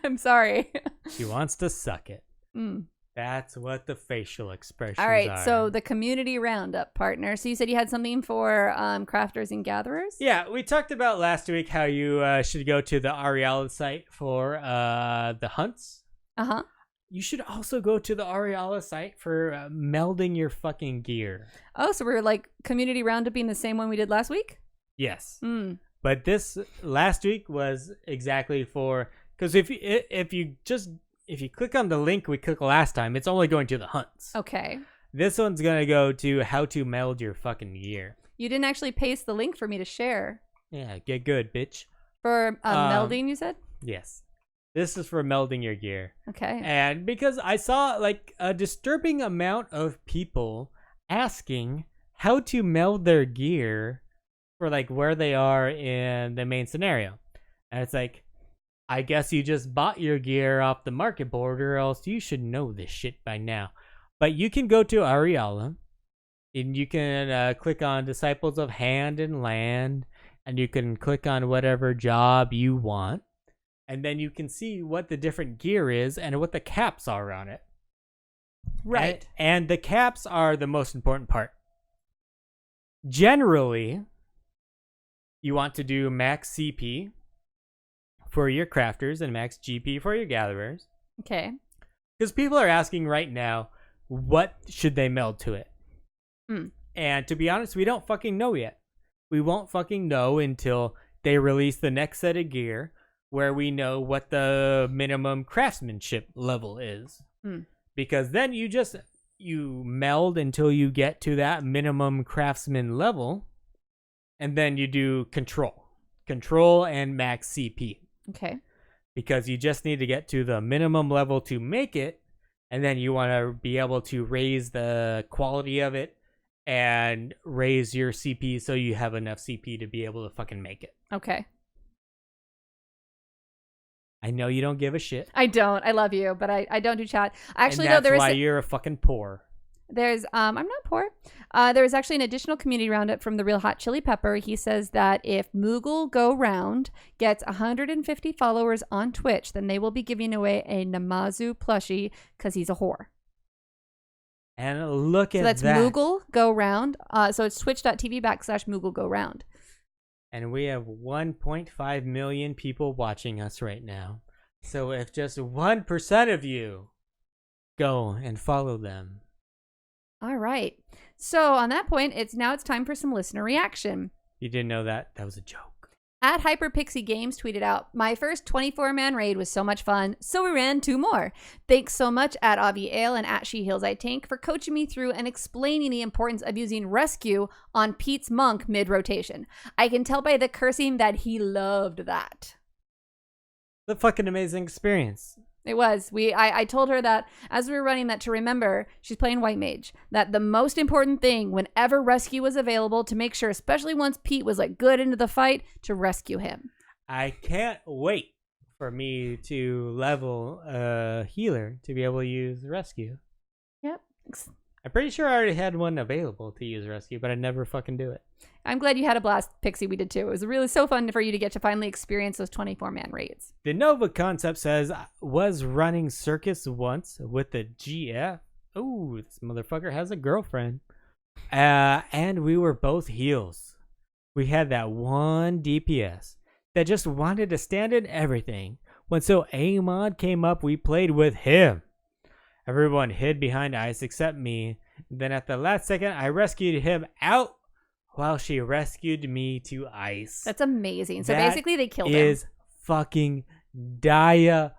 I'm sorry. She wants to suck it. Mm. That's what the facial expressions All right, are. so the community roundup, partner. So you said you had something for crafters and gatherers? Yeah, we talked about last week how you should go to the Ariala site for the hunts. Uh-huh. You should also go to the Ariala site for melding your fucking gear. Oh, so we're like community roundup being the same one we did last week? Yes. Mm. But this last week was exactly for, because if you click on the link we clicked last time, it's only going to the hunts. Okay. This one's gonna go to how to meld your fucking gear. You didn't actually paste the link for me to share. Yeah, get good, bitch. For melding, you said? Yes. This is for melding your gear. Okay. And because I saw like a disturbing amount of people asking how to meld their gear for like where they are in the main scenario. And it's like, I guess you just bought your gear off the market board, or else you should know this shit by now. But you can go to Ariala, and you can click on Disciples of Hand and Land, and you can click on whatever job you want. And then you can see what the different gear is and what the caps are on it. Right. And the caps are the most important part. Generally, you want to do max CP for your crafters and max GP for your gatherers. Okay. Because people are asking right now, what should they meld to it? Mm. And to be honest, we don't fucking know yet. We won't fucking know until they release the next set of gear, where we know what the minimum craftsmanship level is. Mm. Because then you meld until you get to that minimum craftsman level, and then you do control and max CP. Okay. Because you just need to get to the minimum level to make it, and then you want to be able to raise the quality of it and raise your CP so you have enough CP to be able to fucking make it. Okay. I know you don't give a shit. I don't. I love you, but I don't do chat. Actually, and that's though, why you're a fucking poor. There's I'm not poor. There was actually an additional community roundup from the Real Hot Chili Pepper. He says that if Moogle Go Round gets 150 followers on Twitch, then they will be giving away a Namazu plushie because he's a whore. And look at that. So that. that's Moogle Go Round. So it's twitch.tv/Moogle Go Round. And we have 1.5 million people watching us right now. So if just 1% of you go and follow them. All right. So on that point, it's time for some listener reaction. You didn't know that? That was a joke. At Hyperpixie Games tweeted out, my first 24-man raid was so much fun, so we ran 2 more. Thanks so much at Avi Ale and at She Heals I Tank for coaching me through and explaining the importance of using rescue on Pete's monk mid-rotation. I can tell by the cursing that he loved that. The fucking amazing experience. It was. I told her that as we were running that to remember, she's playing White Mage, that the most important thing whenever rescue was available to make sure, especially once Pete was like good into the fight, to rescue him. I can't wait for me to level a healer to be able to use rescue. Yep. I'm pretty sure I already had one available to use rescue, but I never fucking do it. I'm glad you had a blast, Pixie. We did too. It was really so fun for you to get to finally experience those 24-man raids. The Nova concept says, was running circus once with the GF. Oh, this motherfucker has a girlfriend. And we were both heals. We had that one DPS that just wanted to stand in everything. When so Amon came up, we played with him. Everyone hid behind ice except me. Then at the last second, I rescued him out while she rescued me to ice. That's amazing. So that basically they killed him. is fucking diabolical,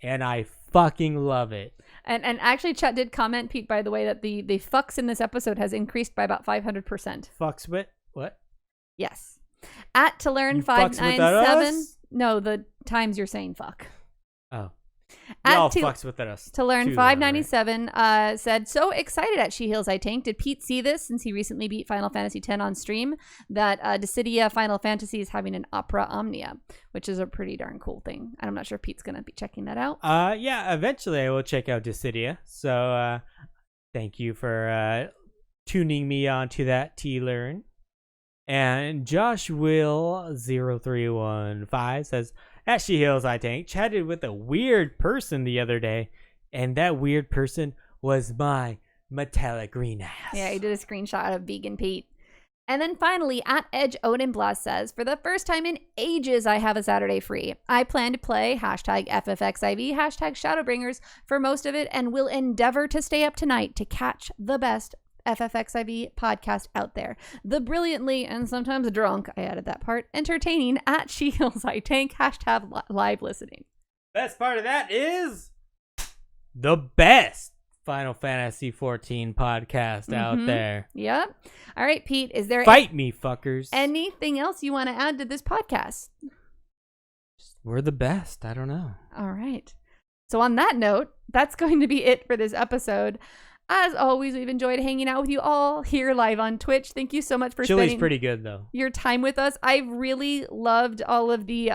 and I fucking love it. And actually, Chet did comment, Pete, by the way, that the fucks in this episode has increased by about 500%. Fucks with what? Yes. At to learn You fucks with 597. us? No, the times you're saying fuck. Oh. At Y'all to- fucks with us. To learn too, though, 597 said, so excited at She Heals I Tank. Did Pete see this since he recently beat Final Fantasy X on stream? That Dissidia Final Fantasy is having an Opera Omnia, which is a pretty darn cool thing. I'm not sure if Pete's going to be checking that out. Yeah, eventually I will check out Dissidia. So thank you for tuning me on to that, T-Learn. And Josh Will 0315 says, at She Heals I Tank, chatted with a weird person the other day, and that weird person was my metallic green ass. Yeah, he did a screenshot of Vegan Pete. And then finally, at Edge Odin Blast says, for the first time in ages, I have a Saturday free. I plan to play #FFXIV, #Shadowbringers for most of it, and will endeavor to stay up tonight to catch the best FFXIV podcast out there. The brilliantly and sometimes drunk, I added that part, entertaining at She Heals I Tank, #live listening. Best part of that is the best Final Fantasy 14 podcast out there. Yep. All right, Pete, is there Fight me, fuckers. anything else you want to add to this podcast? We're the best. I don't know. All right. So on that note, that's going to be it for this episode. As always, we've enjoyed hanging out with you all here live on Twitch. Thank you so much for Chili's spending pretty good, though. your time with us. I've really loved all of the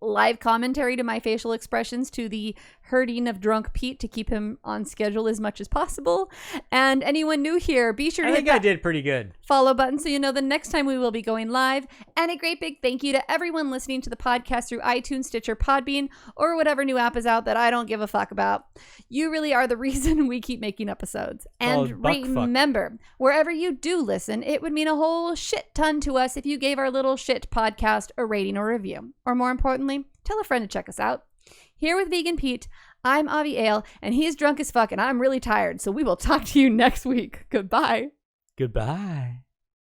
live commentary to my facial expressions, to the herding of drunk Pete to keep him on schedule as much as possible. And anyone new here, be sure to I hit think I that did pretty good. follow button so you know the next time we will be going live. And a great big thank you to everyone listening to the podcast through iTunes, Stitcher, Podbean, or whatever new app is out that I don't give a fuck about. You really are the reason we keep making episodes. And remember, wherever you do listen, it would mean a whole shit ton to us if you gave our little shit podcast a rating or review. Or more importantly, tell a friend to check us out. Here with Vegan Pete, I'm Avi Ale, and he's drunk as fuck, and I'm really tired, so we will talk to you next week. Goodbye. Goodbye.